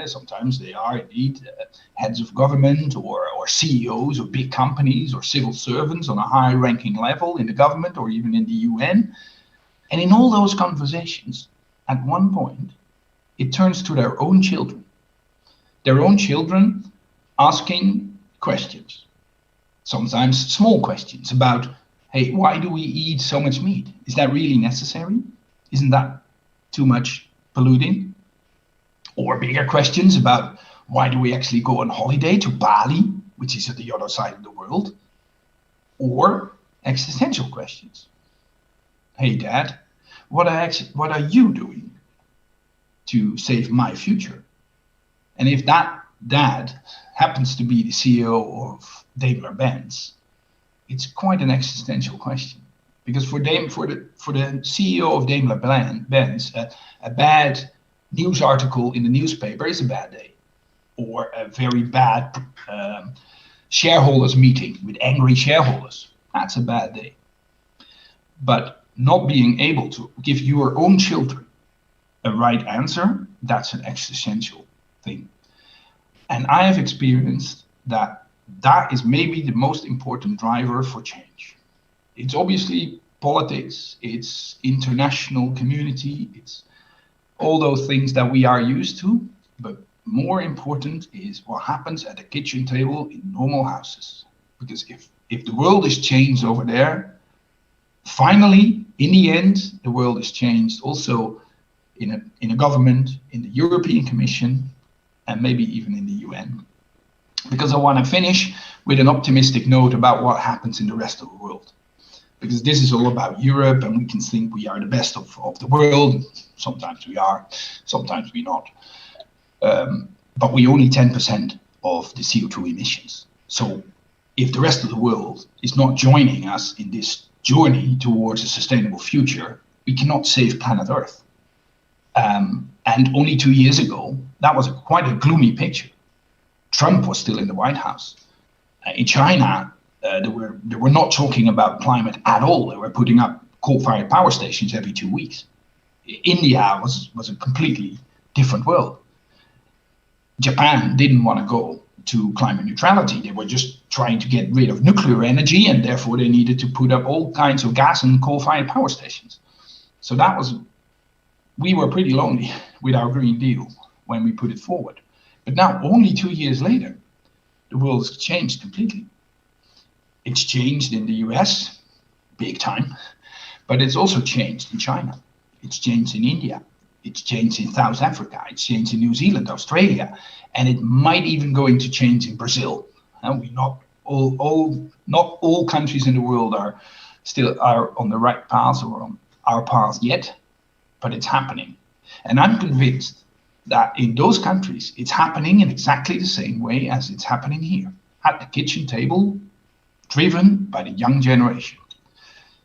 Sometimes they are indeed heads of government or CEOs of big companies or civil servants on a high-ranking level in the government or even in the UN. And in all those conversations, at one point, it turns to their own children. Their own children asking questions, sometimes small questions about, hey, why do we eat so much meat? Is that really necessary? Isn't that too much polluting? Or bigger questions about why do we actually go on holiday to Bali, which is at the other side of the world? Or existential questions. Hey, Dad, what are you doing to save my future? And if that dad happens to be the CEO of Daimler-Benz, it's quite an existential question. Because for the CEO of Daimler-Benz, a bad news article in the newspaper is a bad day, or a very bad shareholders meeting with angry shareholders. That's a bad day. But not being able to give your own children a right answer, that's an existential thing. And I have experienced that that is maybe the most important driver for change. It's obviously politics, it's international community, it's all those things that we are used to, but more important is what happens at the kitchen table in normal houses. Because if the world is changed over there, finally, in the end, the world is changed also in a government, in the European Commission, and maybe even in the UN. Because I want to finish with an optimistic note about what happens in the rest of the world. Because this is all about Europe, and we can think we are the best of the world. Sometimes we are, sometimes we're not. But we only 10% of the CO2 emissions. So if the rest of the world is not joining us in this journey towards a sustainable future, we cannot save planet Earth. And only 2 years ago, that was quite a gloomy picture. Trump was still in the White House. In China, they were not talking about climate at all. They were putting up coal-fired power stations every 2 weeks. India was a completely different world. Japan didn't want to go to climate neutrality. They were just trying to get rid of nuclear energy, and therefore they needed to put up all kinds of gas and coal-fired power stations. So we were pretty lonely with our Green Deal when we put it forward. But now, only 2 years later, the world has changed completely. It's changed in the US, big time, but it's also changed in China. It's changed in India. It's changed in South Africa. It's changed in New Zealand, Australia, and it might even going to change in Brazil. And not all countries in the world are on the right path or on our path yet, but it's happening. And I'm convinced that in those countries, it's happening in exactly the same way as it's happening here, at the kitchen table, driven by the young generation.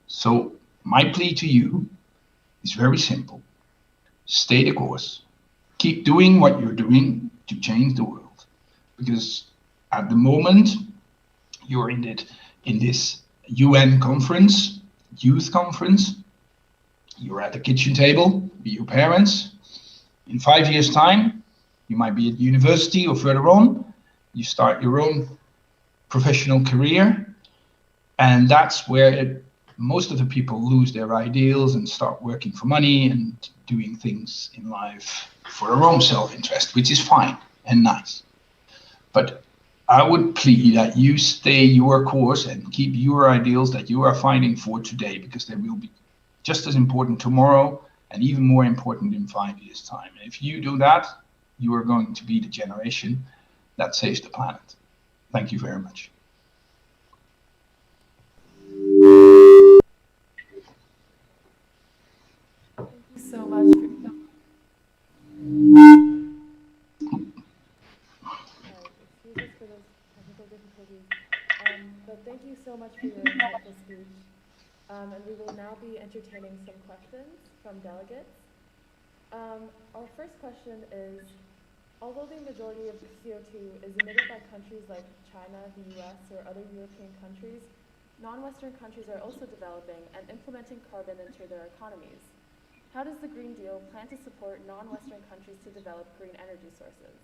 So my plea to you is very simple. Stay the course. Keep doing what you're doing to change the world. Because at the moment, you're in this UN conference, youth conference. You're at the kitchen table with your parents. In 5 years' time, you might be at university or further on. You start your own professional career. And that's where most of the people lose their ideals and start working for money and doing things in life for their own self-interest, which is fine and nice. But I would plead that you stay your course and keep your ideals that you are fighting for today, because they will be just as important tomorrow and even more important in 5 years' time. And if you do that, you are going to be the generation that saves the planet. Thank you very much. Thank you so much. Excuse us for those technical difficulties. But thank you so much for your insightful speech. And we will now be entertaining some questions from delegates. Our first question is, although the majority of CO2 is emitted by countries like China, the US, or other European countries, non-Western countries are also developing and implementing carbon into their economies. How does the Green Deal plan to support non-Western countries to develop green energy sources?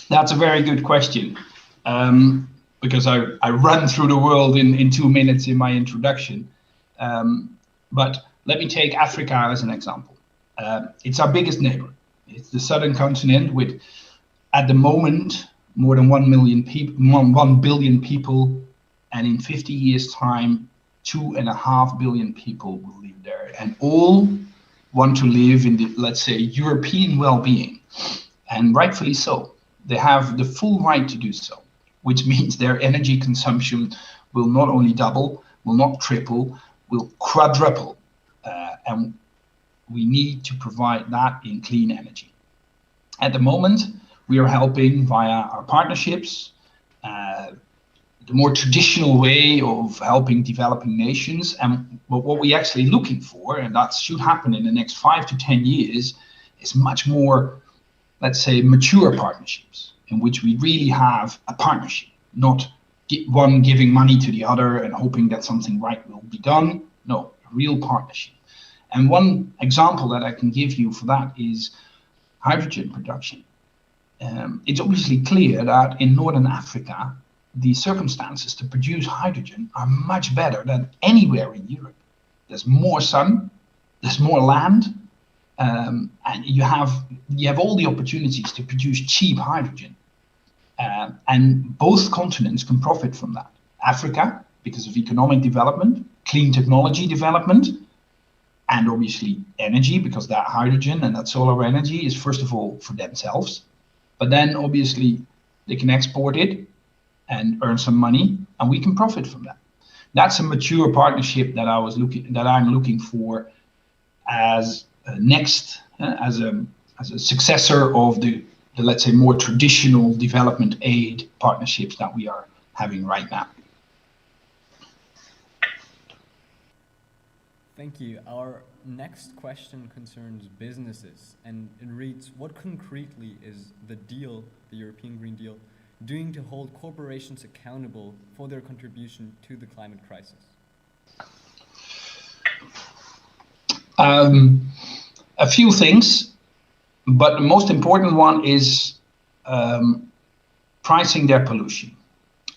That's a very good question. Because I run through the world in 2 minutes in my introduction. But let me take Africa as an example. It's our biggest neighbor. It's the southern continent with, at the moment, more than 1 billion people. And in 50 years' time, 2.5 billion people will live there. And all want to live in the, let's say, European well-being. And rightfully so. They have the full right to do so, which means their energy consumption will not only double, will not triple, will quadruple. And we need to provide that in clean energy. At the moment, we are helping via our partnerships, the more traditional way of helping developing nations. And what we're actually looking for, and that should happen in the next 5 to 10 years, is much more, let's say, mature partnerships in which we really have a partnership, not one giving money to the other and hoping that something right will be done. No, a real partnership. And one example that I can give you for that is hydrogen production. It's obviously clear that in Northern Africa, the circumstances to produce hydrogen are much better than anywhere in Europe. There's more sun, there's more land, and you have all the opportunities to produce cheap hydrogen. And both continents can profit from that. Africa, because of economic development, clean technology development, and obviously energy, because that hydrogen and that solar energy is first of all for themselves, but then obviously they can export it and earn some money, and we can profit from that. That's a mature partnership that I'm looking for as a next, as a successor of the let's say more traditional development aid partnerships that we are having right now. Thank you. Our next question concerns businesses, and it reads, what concretely is the European Green Deal, doing to hold corporations accountable for their contribution to the climate crisis? A few things, but the most important one is pricing their pollution.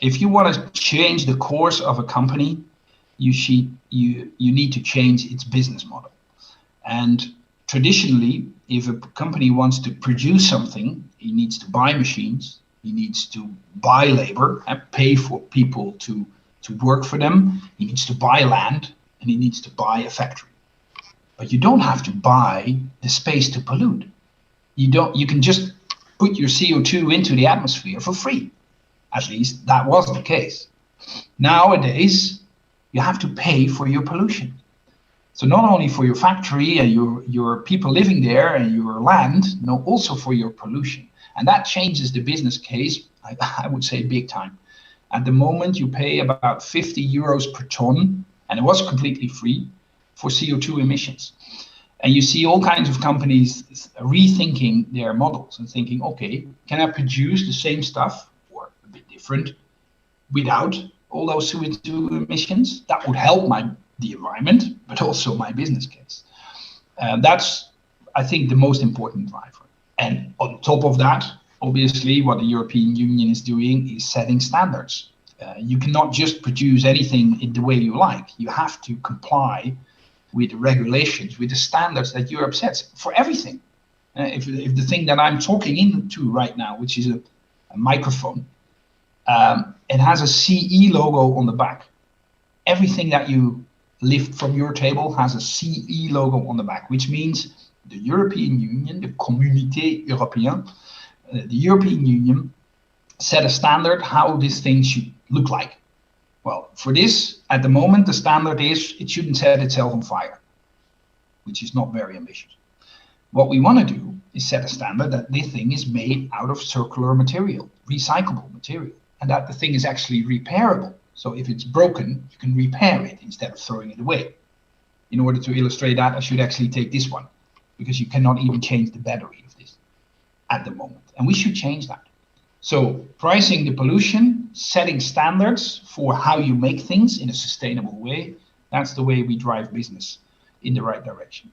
If you want to change the course of a company, you need to change its business model. And traditionally, if a company wants to produce something, it needs to buy machines, he needs to buy labor and pay for people to work for them, he needs to buy land, and he needs to buy a factory. But you don't have to buy the space to pollute. You can just put your CO2 into the atmosphere for free. At least that was the case. Nowadays, you have to pay for your pollution. So not only for your factory and your people living there and your land, no, also for your pollution. And that changes the business case, I would say, big time. At the moment, you pay about 50 euros per ton, and it was completely free, for CO2 emissions. And you see all kinds of companies rethinking their models and thinking, okay, can I produce the same stuff or a bit different without all those CO2 emissions? That would help the environment, but also my business case. That's, I think, the most important driver. And on top of that, obviously, what the European Union is doing is setting standards. You cannot just produce anything in the way you like. You have to comply with the regulations, with the standards that Europe sets for everything. If the thing that I'm talking into right now, which is a microphone, it has a CE logo on the back. Everything that you lift from your table has a CE logo on the back, which means the European Union, the Communauté Européenne, the European Union set a standard how this thing should look like. Well, for this, at the moment, the standard is it shouldn't set itself on fire, which is not very ambitious. What we want to do is set a standard that this thing is made out of circular material, recyclable material, and that the thing is actually repairable. So if it's broken, you can repair it instead of throwing it away. In order to illustrate that, I should actually take this one, because you cannot even change the battery of this at the moment. And we should change that. So pricing the pollution, setting standards for how you make things in a sustainable way, that's the way we drive business in the right direction.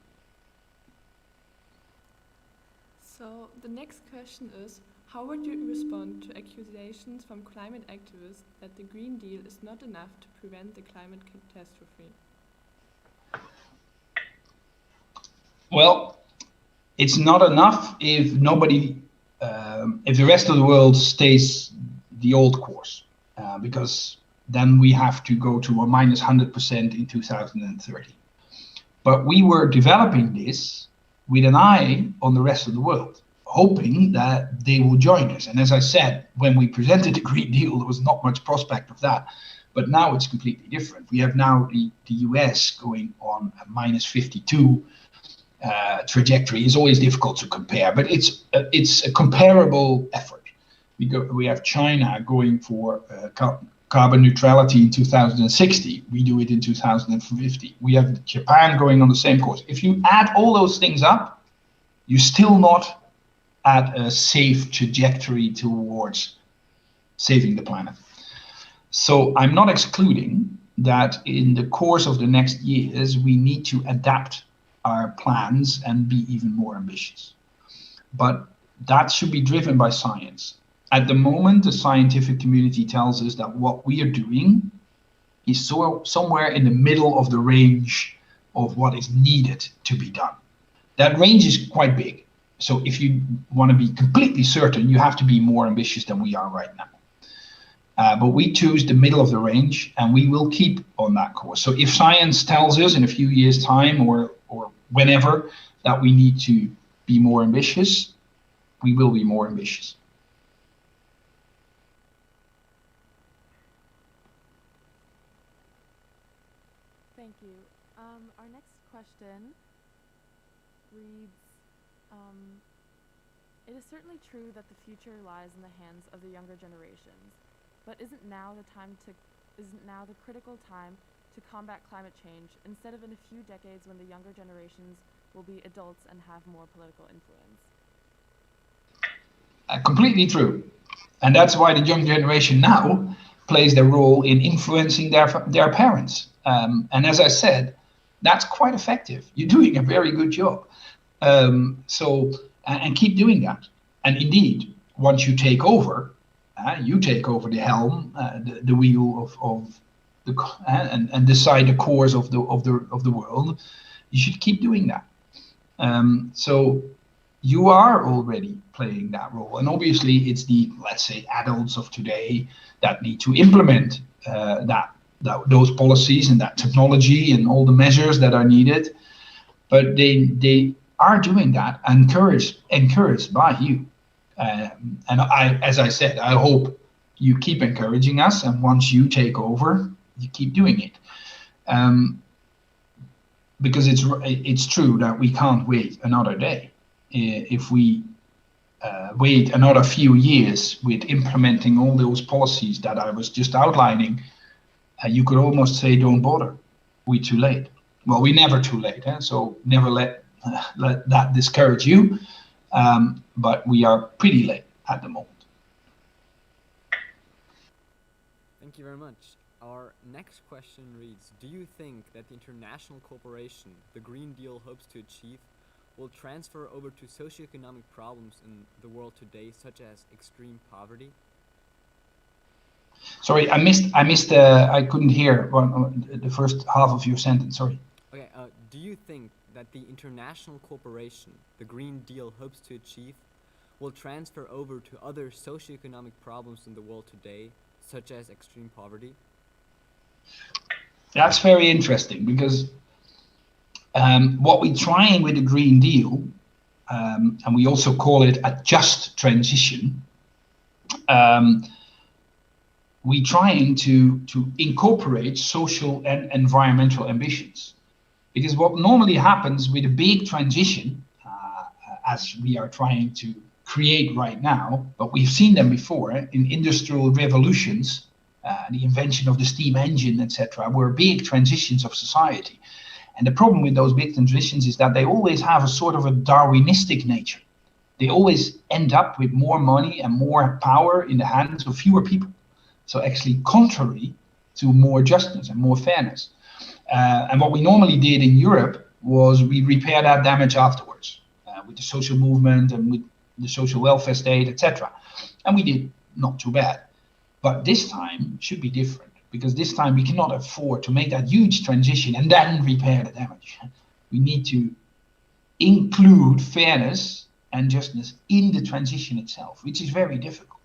So the next question is, how would you respond to accusations from climate activists that the Green Deal is not enough to prevent the climate catastrophe? Well, it's not enough if if the rest of the world stays the old course, because then we have to go to a minus 100% in 2030. But we were developing this with an eye on the rest of the world, hoping that they will join us. And as I said, when we presented the Green Deal, there was not much prospect of that. But now it's completely different. We have now the US going on a minus 52, trajectory is always difficult to compare, but it's a comparable effort. We have China going for carbon neutrality in 2060. We do it in 2050. We have Japan going on the same course. If you add all those things up, you're still not at a safe trajectory towards saving the planet. So I'm not excluding that in the course of the next years, we need to adapt our plans and be even more ambitious. But that should be driven by science. At the moment, the scientific community tells us that what we are doing is somewhere in the middle of the range of what is needed to be done. That range is quite big. So if you want to be completely certain, you have to be more ambitious than we are right now. But we choose the middle of the range, and we will keep on that course. So if science tells us in a few years' time or whenever that we need to be more ambitious, we will be more ambitious. Thank you. Our next question reads, it is certainly true that the future lies in the hands of the younger generations, but isn't now the critical time to combat climate change instead of in a few decades when the younger generations will be adults and have more political influence? Completely true. And that's why the young generation now plays their role in influencing their parents. And as I said, that's quite effective. You're doing a very good job. And keep doing that. And indeed, once you take over the helm, the wheel of the and decide the course of the world. You should keep doing that. So you are already playing that role, and obviously it's the, let's say, adults of today that need to implement those policies and that technology and all the measures that are needed. But they are doing that, encouraged by you. And as I said, I hope you keep encouraging us, and once you take over, you keep doing it. Because it's true that we can't wait another day. If we wait another few years with implementing all those policies that I was just outlining, you could almost say, don't bother. We're too late. Well, we're never too late, so never let that discourage you. But we are pretty late at the moment. Thank you very much. Our next question reads, do you think that the international cooperation the Green Deal hopes to achieve will transfer over to socioeconomic problems in the world today, such as extreme poverty? Sorry, I couldn't hear the first half of your sentence, sorry. Okay, do you think that the international cooperation the Green Deal hopes to achieve will transfer over to other socioeconomic problems in the world today, such as extreme poverty? That's very interesting, because what we're trying with the Green Deal, and we also call it a just transition, we're trying to incorporate social and environmental ambitions. Because what normally happens with a big transition, as we are trying to create right now, but we've seen them before in industrial revolutions, the invention of the steam engine, etc., were big transitions of society. And the problem with those big transitions is that they always have a sort of a Darwinistic nature. They always end up with more money and more power in the hands of fewer people. So actually contrary to more justice and more fairness. And what we normally did in Europe was we repair that damage afterwards with the social movement and with the social welfare state, etc. And we did not too bad. But this time should be different, because this time we cannot afford to make that huge transition and then repair the damage. We need to include fairness and justice in the transition itself, which is very difficult.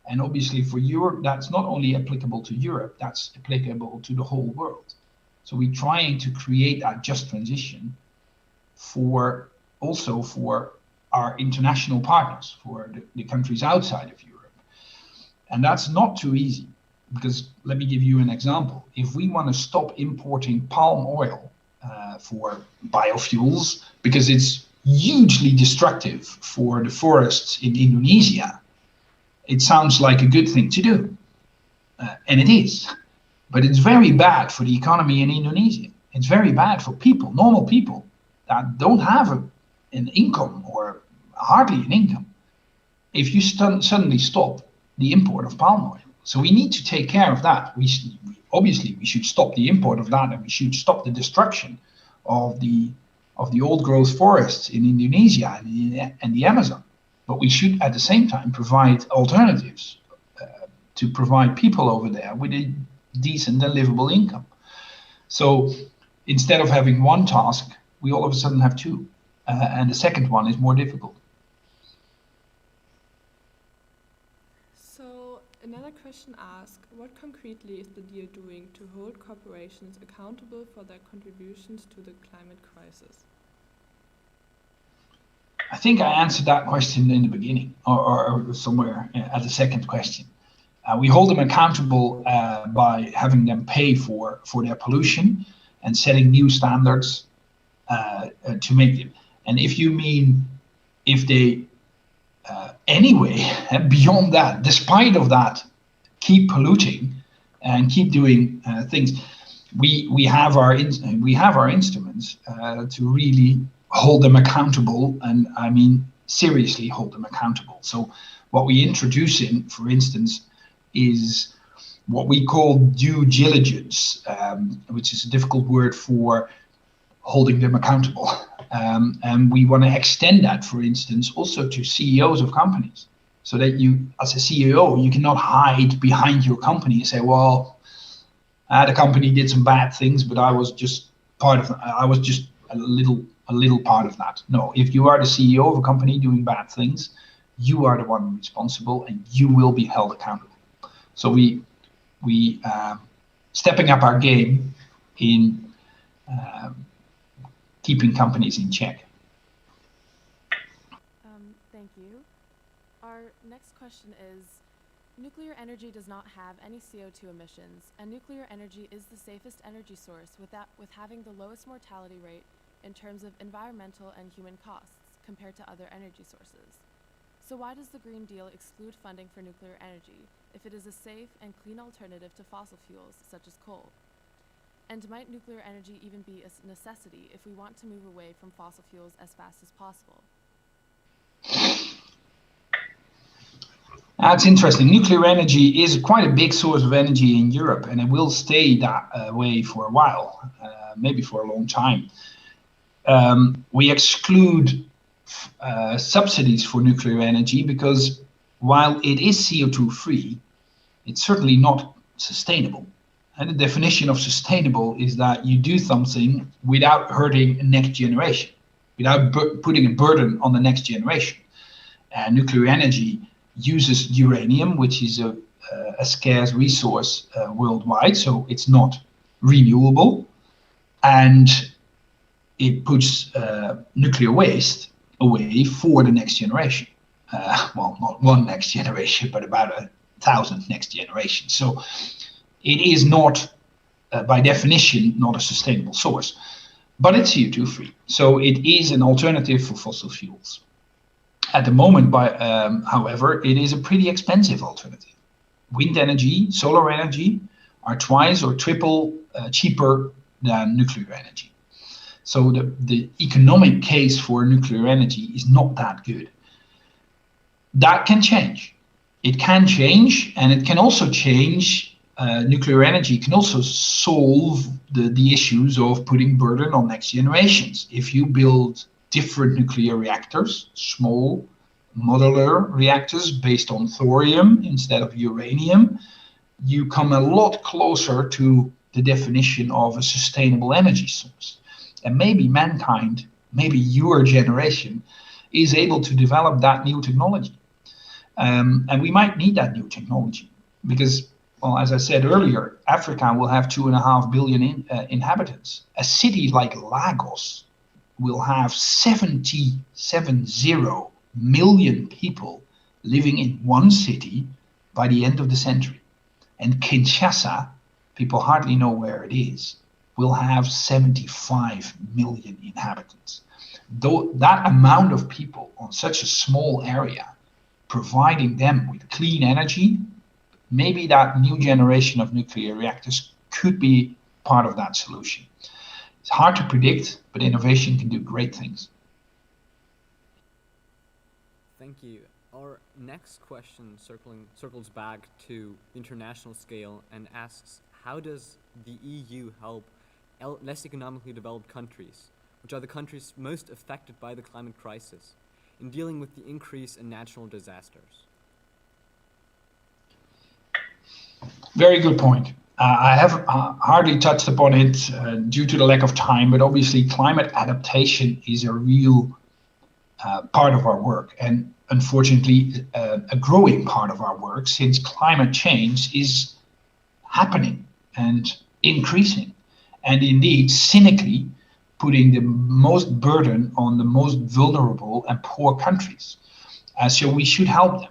And obviously for Europe, that's not only applicable to Europe, that's applicable to the whole world. So we're trying to create that just transition also for our international partners, for the countries outside of Europe. And that's not too easy, because let me give you an example. If we want to stop importing palm oil for biofuels because it's hugely destructive for the forests in Indonesia, it sounds like a good thing to do. And it is. But it's very bad for the economy in Indonesia. It's very bad for people, normal people, that don't have an income or hardly an income if you suddenly stop the import of palm oil. So we need to take care of that. Obviously, we should stop the import of that, and we should stop the destruction of the old growth forests in Indonesia and the Amazon. But we should at the same time provide alternatives to provide people over there with a decent and livable income. So instead of having one task, we all of a sudden have two. And the second one is more difficult. So another question asks, what concretely is the deal doing to hold corporations accountable for their contributions to the climate crisis? I think I answered that question in the beginning or somewhere at the second question. We hold them accountable by having them pay for their pollution and setting new standards to make it. And if you mean if they anyway, beyond that, despite of that, keep polluting and keep doing things, we have our instruments to really hold them accountable, and I mean seriously hold them accountable. So what we introduce in, for instance, is what we call due diligence, which is a difficult word for holding them accountable. And we want to extend that, for instance, also to CEOs of companies, so that you, as a CEO, you cannot hide behind your company and say, well, the company did some bad things, but I was just a little part of that. No, if you are the CEO of a company doing bad things, you are the one responsible and you will be held accountable. So we stepping up our game in keeping companies in check. Thank you. Our next question is, nuclear energy does not have any CO2 emissions, and nuclear energy is the safest energy source with having the lowest mortality rate in terms of environmental and human costs compared to other energy sources. So why does the Green Deal exclude funding for nuclear energy if it is a safe and clean alternative to fossil fuels such as coal? And might nuclear energy even be a necessity if we want to move away from fossil fuels as fast as possible? That's interesting. Nuclear energy is quite a big source of energy in Europe, and it will stay that way for a while, maybe for a long time. We exclude subsidies for nuclear energy because while it is CO2 free, it's certainly not sustainable. And the definition of sustainable is that you do something without hurting the next generation, without putting a burden on the next generation. Nuclear energy uses uranium, which is a scarce resource worldwide, so it's not renewable. And it puts nuclear waste away for the next generation. Well, not one next generation, but about 1,000 next generations. So it is not, by definition, not a sustainable source, but it's CO2 free. So it is an alternative for fossil fuels. At the moment, however, it is a pretty expensive alternative. Wind energy, solar energy are twice or triple cheaper than nuclear energy. So the economic case for nuclear energy is not that good. That can change. It can change, and it can also change. Nuclear energy can also solve the issues of putting burden on next generations. If you build different nuclear reactors, small modular reactors based on thorium instead of uranium, you come a lot closer to the definition of a sustainable energy source. And maybe mankind, maybe your generation, is able to develop that new technology. And we might need that new technology because, well, as I said earlier, Africa will have 2.5 billion inhabitants. A city like Lagos will have 70 million people living in one city by the end of the century. And Kinshasa, people hardly know where it is. will have 75 million inhabitants. Though that amount of people on such a small area, providing them with clean energy, maybe that new generation of nuclear reactors could be part of that solution. It's hard to predict, but innovation can do great things. Thank you. Our next question circles back to international scale and asks, how does the EU help less economically developed countries, which are the countries most affected by the climate crisis, in dealing with the increase in natural disasters? Very good point. I have hardly touched upon it due to the lack of time, but obviously climate adaptation is a real part of our work, and unfortunately a growing part of our work, since climate change is happening and increasing, and indeed cynically putting the most burden on the most vulnerable and poor countries. So we should help them.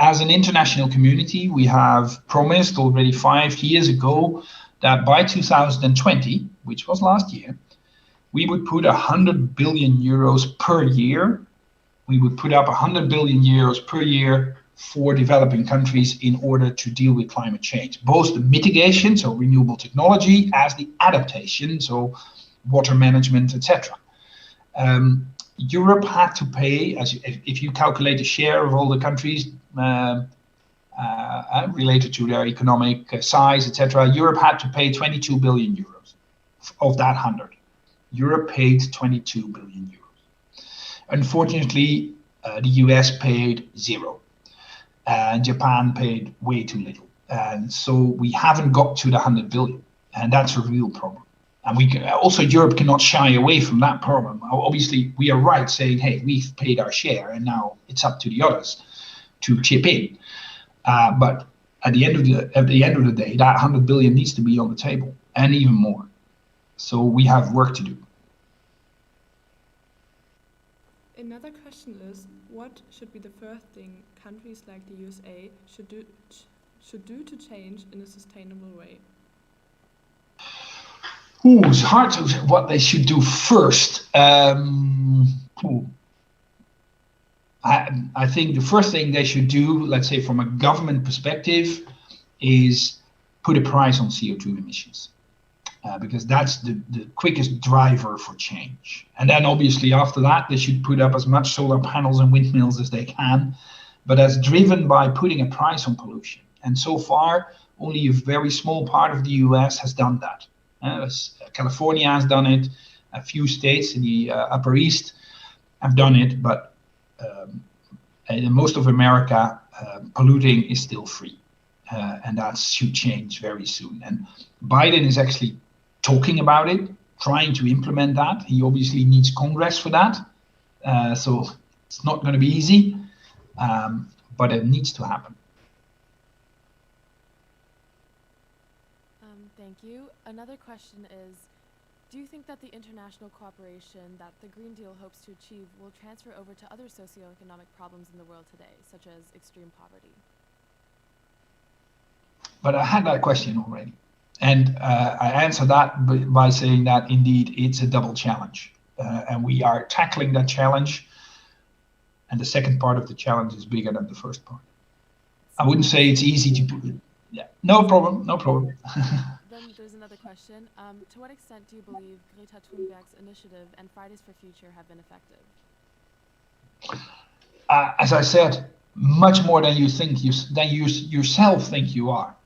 As an international community, we have promised already 5 years ago that by 2020, which was last year, we would put 100 billion euros per year. We would put up 100 billion euros per year for developing countries in order to deal with climate change, both the mitigation, so renewable technology, as the adaptation, so water management, etc. Europe had to pay, if you calculate the share of all the countries related to their economic size, etc., Europe had to pay 22 billion euros of that 100. Europe paid 22 billion euros. Unfortunately, the US paid 0, and Japan paid way too little. And so we haven't got to the 100 billion, and that's a real problem. And we can, also Europe cannot shy away from that problem. Obviously, we are right saying, hey, we've paid our share, and now it's up to the others to chip in. But at the end of the day, that 100 billion needs to be on the table, and even more. So we have work to do. Another question is, what should be the first thing countries like the USA should do to change in a sustainable way? It's hard to say what they should do first. I think the first thing they should do, let's say from a government perspective, is put a price on CO2 emissions. Because that's the quickest driver for change. And then obviously after that, they should put up as much solar panels and windmills as they can, but that's driven by putting a price on pollution. And so far, only a very small part of the US has done that. California has done it, a few states in the Upper East have done it, but in most of America, polluting is still free. And that should change very soon. And Biden is actually talking about it, trying to implement that. He obviously needs Congress for that. So it's not going to be easy, but it needs to happen. Thank you. Another question is, do you think that the international cooperation that the Green Deal hopes to achieve will transfer over to other socioeconomic problems in the world today, such as extreme poverty? But I had that question already. And I answered that by saying that indeed it's a double challenge. And we are tackling that challenge. And the second part of the challenge is bigger than the first part. I wouldn't say it's easy to put it. Yeah, no problem, no problem. Then there's another question. To what extent do you believe Greta Thunberg's initiative and Fridays for Future have been effective? As I said, much more than you think yourself think you are.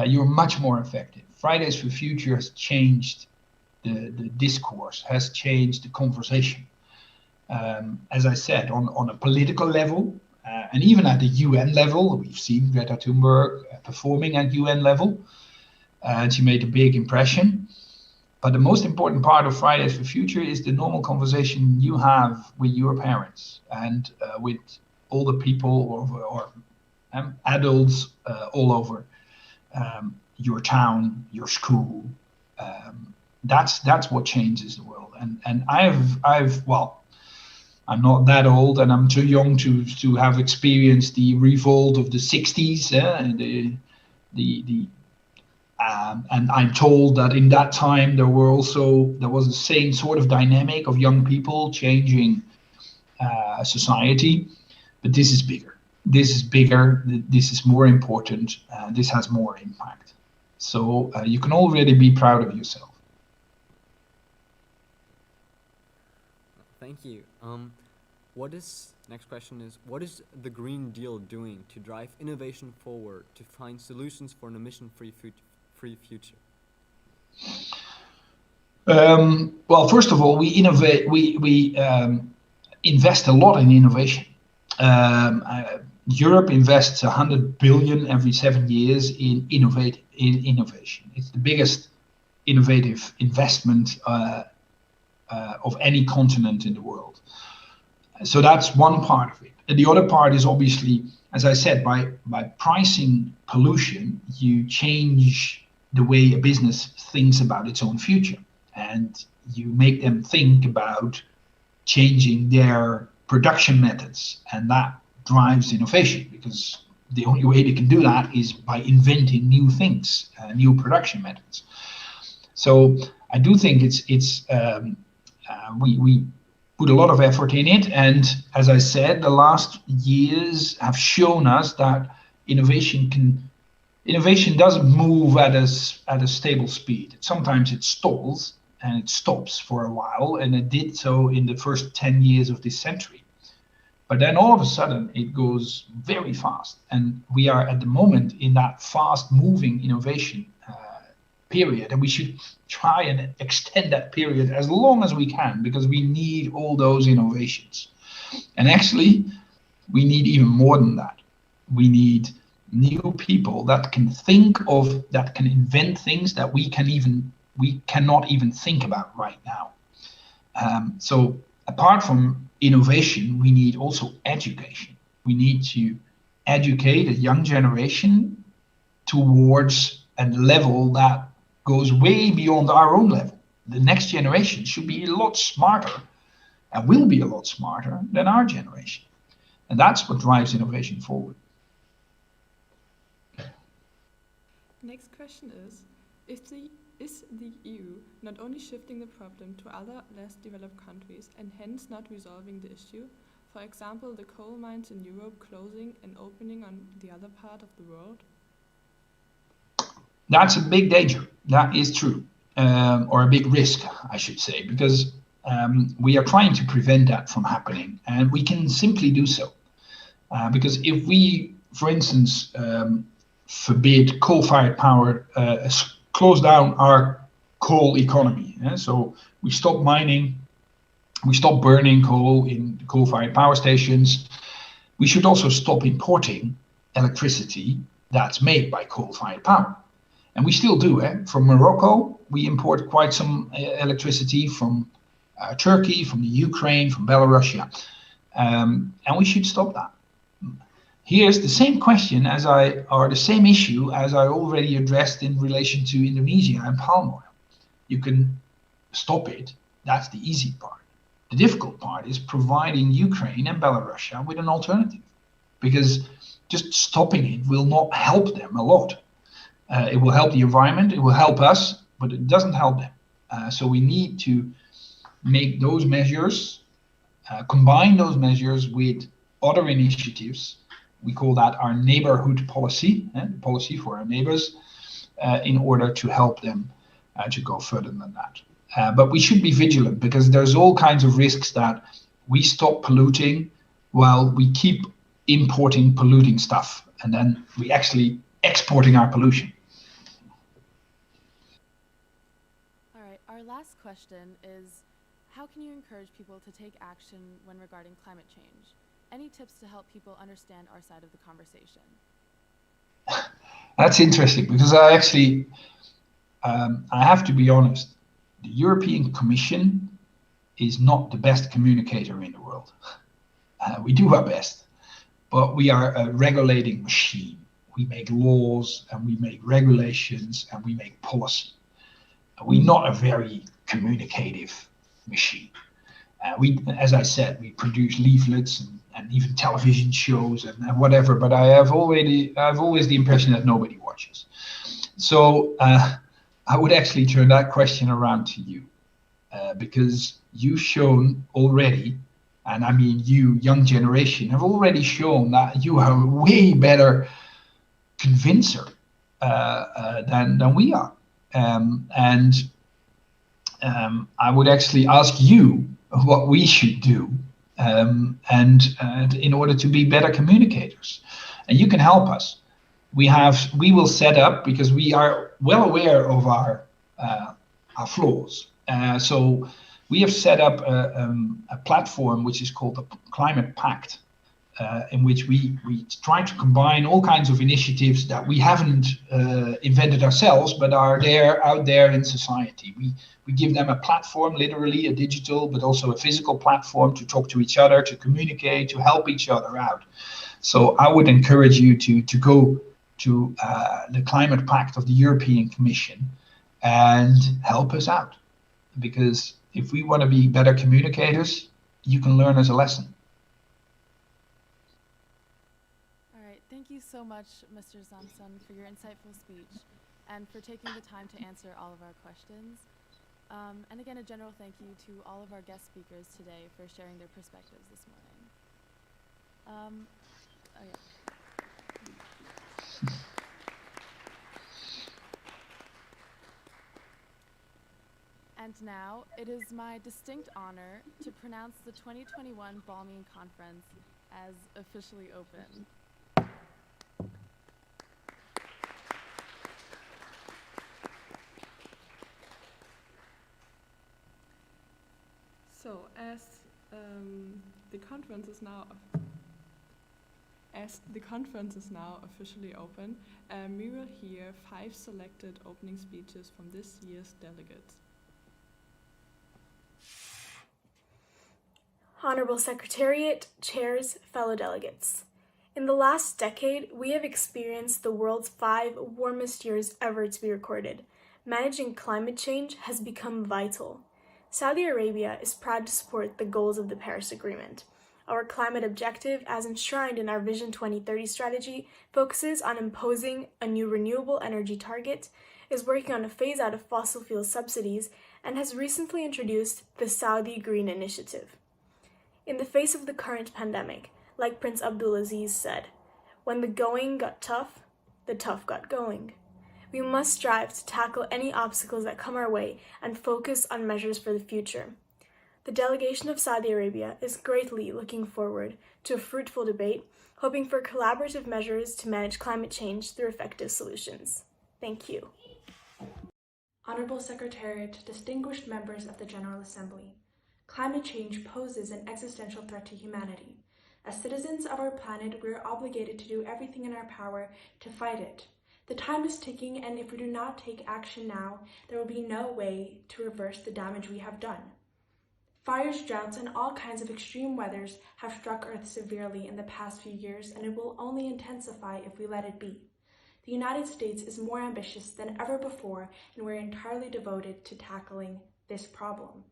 You're much more effective. Fridays for Future has changed the discourse, has changed the conversation. As I said, on a political level, and even at the UN level, we've seen Greta Thunberg performing at UN level, and she made a big impression. But the most important part of Fridays for Future is the normal conversation you have with your parents and with all the people or adults all over your town, your school. That's what changes the world. And I'm not that old, and I'm too young to have experienced the revolt of the 60s, and the And I'm told that in that time there was the same sort of dynamic of young people changing society, but this is bigger. This is bigger. This is more important. This has more impact. So you can already be proud of yourself. Thank you. Next question is, what is the Green Deal doing to drive innovation forward to find solutions for an emission-free future? Well, first of all, we innovate. We invest a lot in innovation. Europe invests 100 billion every 7 years in innovation. It's the biggest innovative investment of any continent in the world. So that's one part of it. And the other part is obviously, as I said, by pricing pollution, you change the way a business thinks about its own future. And you make them think about changing their production methods. And that drives innovation, because the only way they can do that is by inventing new things, new production methods. So I do think we put a lot of effort in it, and as I said, the last years have shown us that innovation doesn't move at a stable speed. Sometimes it stalls and it stops for a while, and it did so in the first 10 years of this century. But then all of a sudden it goes very fast, and we are at the moment in that fast-moving innovation period, and we should try and extend that period as long as we can, because we need all those innovations. And actually, we need even more than that. We need new people that can invent things that we cannot even think about right now. So apart from innovation, we need also education. We need to educate a young generation towards a level that goes way beyond our own level. The next generation should be a lot smarter, and will be a lot smarter than our generation. And that's what drives innovation forward. Next question is the EU not only shifting the problem to other less developed countries and hence not resolving the issue? For example, the coal mines in Europe closing and opening on the other part of the world? That's a big danger. That is true, or a big risk, I should say, because we are trying to prevent that from happening, and we can simply do so. Because if we, for instance, forbid coal-fired power, close down our coal economy, so we stop mining, we stop burning coal in coal-fired power stations, we should also stop importing electricity that's made by coal-fired power. And we still do. From Morocco, we import quite some electricity, from Turkey, from the Ukraine, from Belarus, and we should stop that. Here's the same question or the same issue as I already addressed in relation to Indonesia and palm oil. You can stop it. That's the easy part. The difficult part is providing Ukraine and Belarus with an alternative, because just stopping it will not help them a lot. It will help the environment, it will help us, but it doesn't help them. So we need to make those measures, combine those measures with other initiatives. We call that our neighborhood policy, policy for our neighbors, in order to help them to go further than that. But we should be vigilant, because there's all kinds of risks that we stop polluting while we keep importing polluting stuff, and then we actually exporting our pollution. Our last question is, how can you encourage people to take action when regarding climate change? Any tips to help people understand our side of the conversation? That's interesting, because I have to be honest, the European Commission is not the best communicator in the world. We do our best, but we are a regulating machine. We make laws and we make regulations and we make policy. We're not a very communicative machine. As I said, we produce leaflets and even television shows and whatever, but I have always the impression that nobody watches. So I would actually turn that question around to you, because you've shown already, and I mean you, young generation, have already shown that you are a way better convincer than we are. And I would actually ask you what we should do, and in order to be better communicators. And you can help us. We will set up, because we are well aware of our flaws. So we have set up a platform which is called the Climate Pact, in which we try to combine all kinds of initiatives that we haven't invented ourselves, but are out there in society. We give them a platform, literally a digital, but also a physical platform to talk to each other, to communicate, to help each other out. So I would encourage you to go to the Climate Pact of the European Commission and help us out. Because if we want to be better communicators, you can learn as a lesson. All right, thank you so much, Mr. Samson, for your insightful speech and for taking the time to answer all of our questions. And again, a general thank you to all of our guest speakers today for sharing their perspectives this morning. And now, it is my distinct honor to pronounce the 2021 Balmun Conference as officially open. So, as the conference is now officially open, we will hear 5 selected opening speeches from this year's delegates. Honorable Secretariat, chairs, fellow delegates. In the last decade, we have experienced the world's 5 warmest years ever to be recorded. Managing climate change has become vital. Saudi Arabia is proud to support the goals of the Paris Agreement. Our climate objective, as enshrined in our Vision 2030 strategy, focuses on imposing a new renewable energy target, is working on a phase-out of fossil fuel subsidies, and has recently introduced the Saudi Green Initiative. In the face of the current pandemic, like Prince Abdulaziz said, when the going got tough, the tough got going. We must strive to tackle any obstacles that come our way and focus on measures for the future. The delegation of Saudi Arabia is greatly looking forward to a fruitful debate, hoping for collaborative measures to manage climate change through effective solutions. Thank you. Honorable Secretariat, distinguished members of the General Assembly, climate change poses an existential threat to humanity. As citizens of our planet, we are obligated to do everything in our power to fight it. The time is ticking, and if we do not take action now, there will be no way to reverse the damage we have done. Fires, droughts, and all kinds of extreme weathers have struck Earth severely in the past few years, and it will only intensify if we let it be. The United States is more ambitious than ever before, and we're entirely devoted to tackling this problem.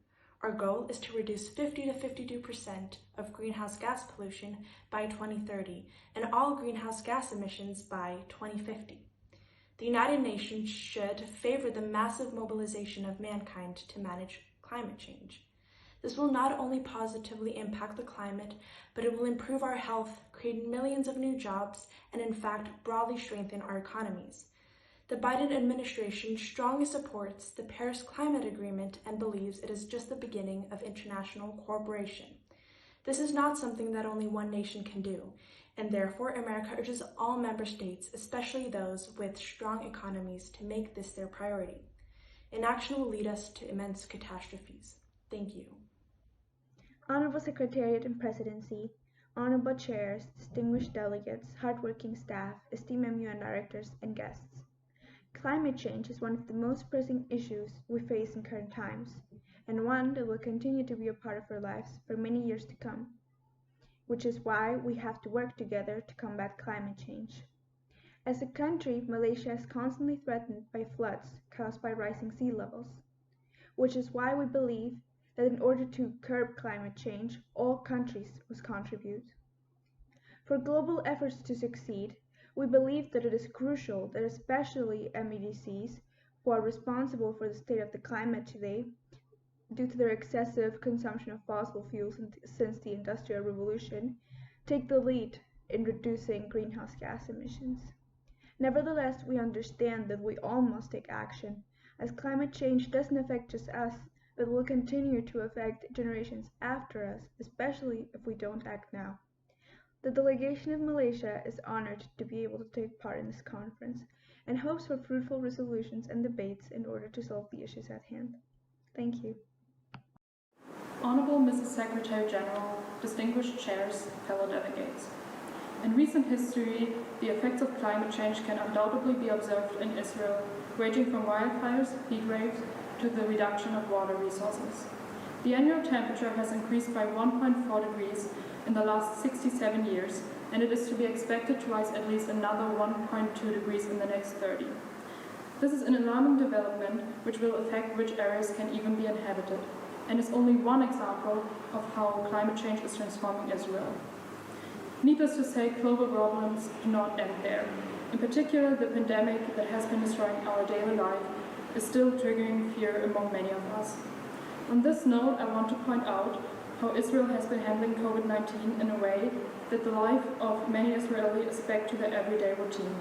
Our goal is to reduce 50 to 52% of greenhouse gas pollution by 2030 and all greenhouse gas emissions by 2050. The United Nations should favor the massive mobilization of mankind to manage climate change. This will not only positively impact the climate, but it will improve our health, create millions of new jobs, and in fact, broadly strengthen our economies. The Biden administration strongly supports the Paris Climate Agreement and believes it is just the beginning of international cooperation. This is not something that only one nation can do, and therefore America urges all member states, especially those with strong economies, to make this their priority. Inaction will lead us to immense catastrophes. Thank you. Honorable Secretariat and Presidency, Honorable Chairs, distinguished delegates, hardworking staff, esteemed MUN directors, and guests. Climate change is one of the most pressing issues we face in current times, and one that will continue to be a part of our lives for many years to come, which is why we have to work together to combat climate change. As a country, Malaysia is constantly threatened by floods caused by rising sea levels, which is why we believe that in order to curb climate change, all countries must contribute. For global efforts to succeed, We believe that it is crucial that especially MEDCs, who are responsible for the state of the climate today, due to their excessive consumption of fossil fuels since the Industrial Revolution, take the lead in reducing greenhouse gas emissions. Nevertheless, we understand that we all must take action, as climate change doesn't affect just us, but will continue to affect generations after us, especially if we don't act now. The delegation of Malaysia is honored to be able to take part in this conference and hopes for fruitful resolutions and debates in order to solve the issues at hand. Thank you. Honorable Mrs. Secretary General, distinguished chairs, fellow delegates. In recent history, the effects of climate change can undoubtedly be observed in Israel, ranging from wildfires, heat waves, to the reduction of water resources. The annual temperature has increased by 1.4 degrees in the last 67 years, and it is to be expected to rise at least another 1.2 degrees in the next 30. This is an alarming development which will affect which areas can even be inhabited, and is only one example of how climate change is transforming Israel. Needless to say, global problems do not end there. In particular, the pandemic that has been destroying our daily life is still triggering fear among many of us. On this note, I want to point out how Israel has been handling COVID-19 in a way that the life of many Israelis is back to their everyday routine.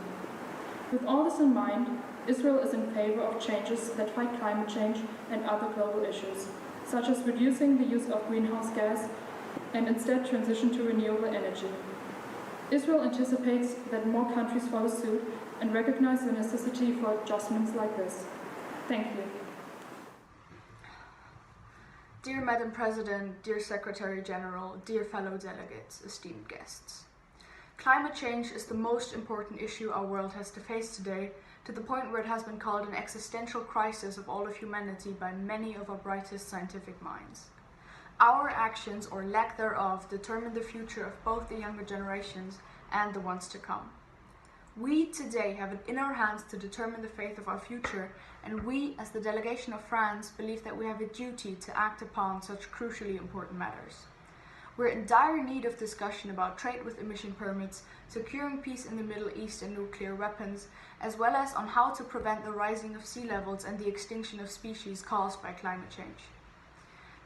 With all this in mind, Israel is in favor of changes that fight climate change and other global issues, such as reducing the use of greenhouse gas and instead transition to renewable energy. Israel anticipates that more countries follow suit and recognize the necessity for adjustments like this. Thank you. Dear Madam President, dear Secretary General, dear fellow delegates, esteemed guests. Climate change is the most important issue our world has to face today, to the point where it has been called an existential crisis of all of humanity by many of our brightest scientific minds. Our actions, or lack thereof, determine the future of both the younger generations and the ones to come. We today have it in our hands to determine the fate of our future, and we, as the delegation of France, believe that we have a duty to act upon such crucially important matters. We're in dire need of discussion about trade with emission permits, securing peace in the Middle East and nuclear weapons, as well as on how to prevent the rising of sea levels and the extinction of species caused by climate change.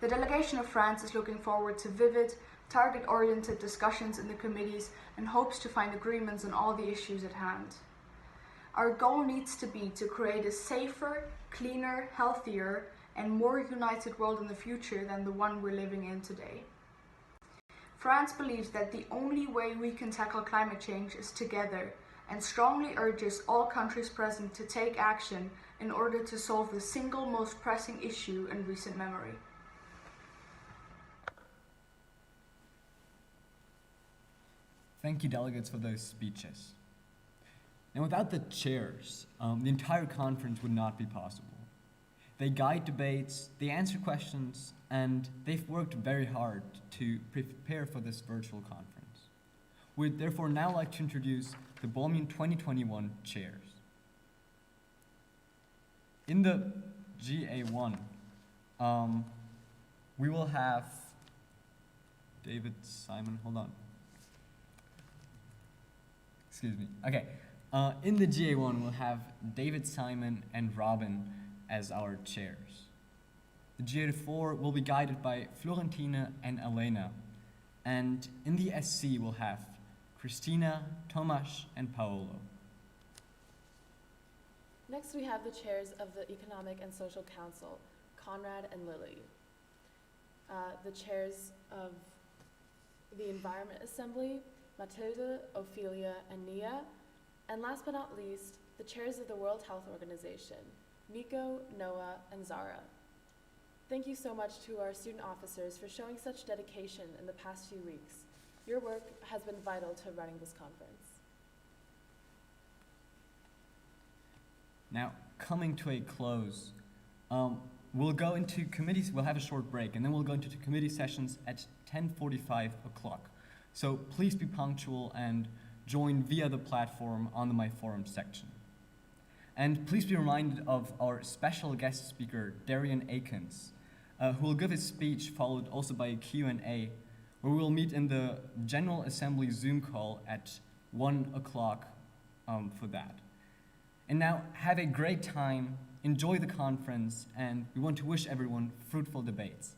The delegation of France is looking forward to vivid, target-oriented discussions in the committees and hopes to find agreements on all the issues at hand. Our goal needs to be to create a safer, cleaner, healthier, and more united world in the future than the one we're living in today. France believes that the only way we can tackle climate change is together, and strongly urges all countries present to take action in order to solve the single most pressing issue in recent memory. Thank you, delegates, for those speeches. And without the chairs, the entire conference would not be possible. They guide debates, they answer questions, and they've worked very hard to prepare for this virtual conference. We'd therefore now like to introduce the Balmun 2021 chairs. In the GA1, we will have David Simon, hold on. Excuse me. Okay. In the GA1, we'll have David Simon and Robin as our chairs. The GA4 will be guided by Florentina and Elena. And in the SC, we'll have Christina, Tomasz, and Paolo. Next, we have the chairs of the Economic and Social Council, Conrad and Lily. The chairs of the Environment Assembly, Matilda, Ophelia, and Nia. And last but not least, the chairs of the World Health Organization, Miko, Noah, and Zara. Thank you so much to our student officers for showing such dedication in the past few weeks. Your work has been vital to running this conference. Now, coming to a close, we'll go into committees, we'll have a short break, and then we'll go into committee sessions at 10:45 o'clock. So please be punctual and join via the platform on the My Forum section. And please be reminded of our special guest speaker, Darian Akins, who will give his speech, followed also by a Q&A, where we will meet in the General Assembly Zoom call at 1 o'clock for that. And now, have a great time, enjoy the conference, and we want to wish everyone fruitful debates.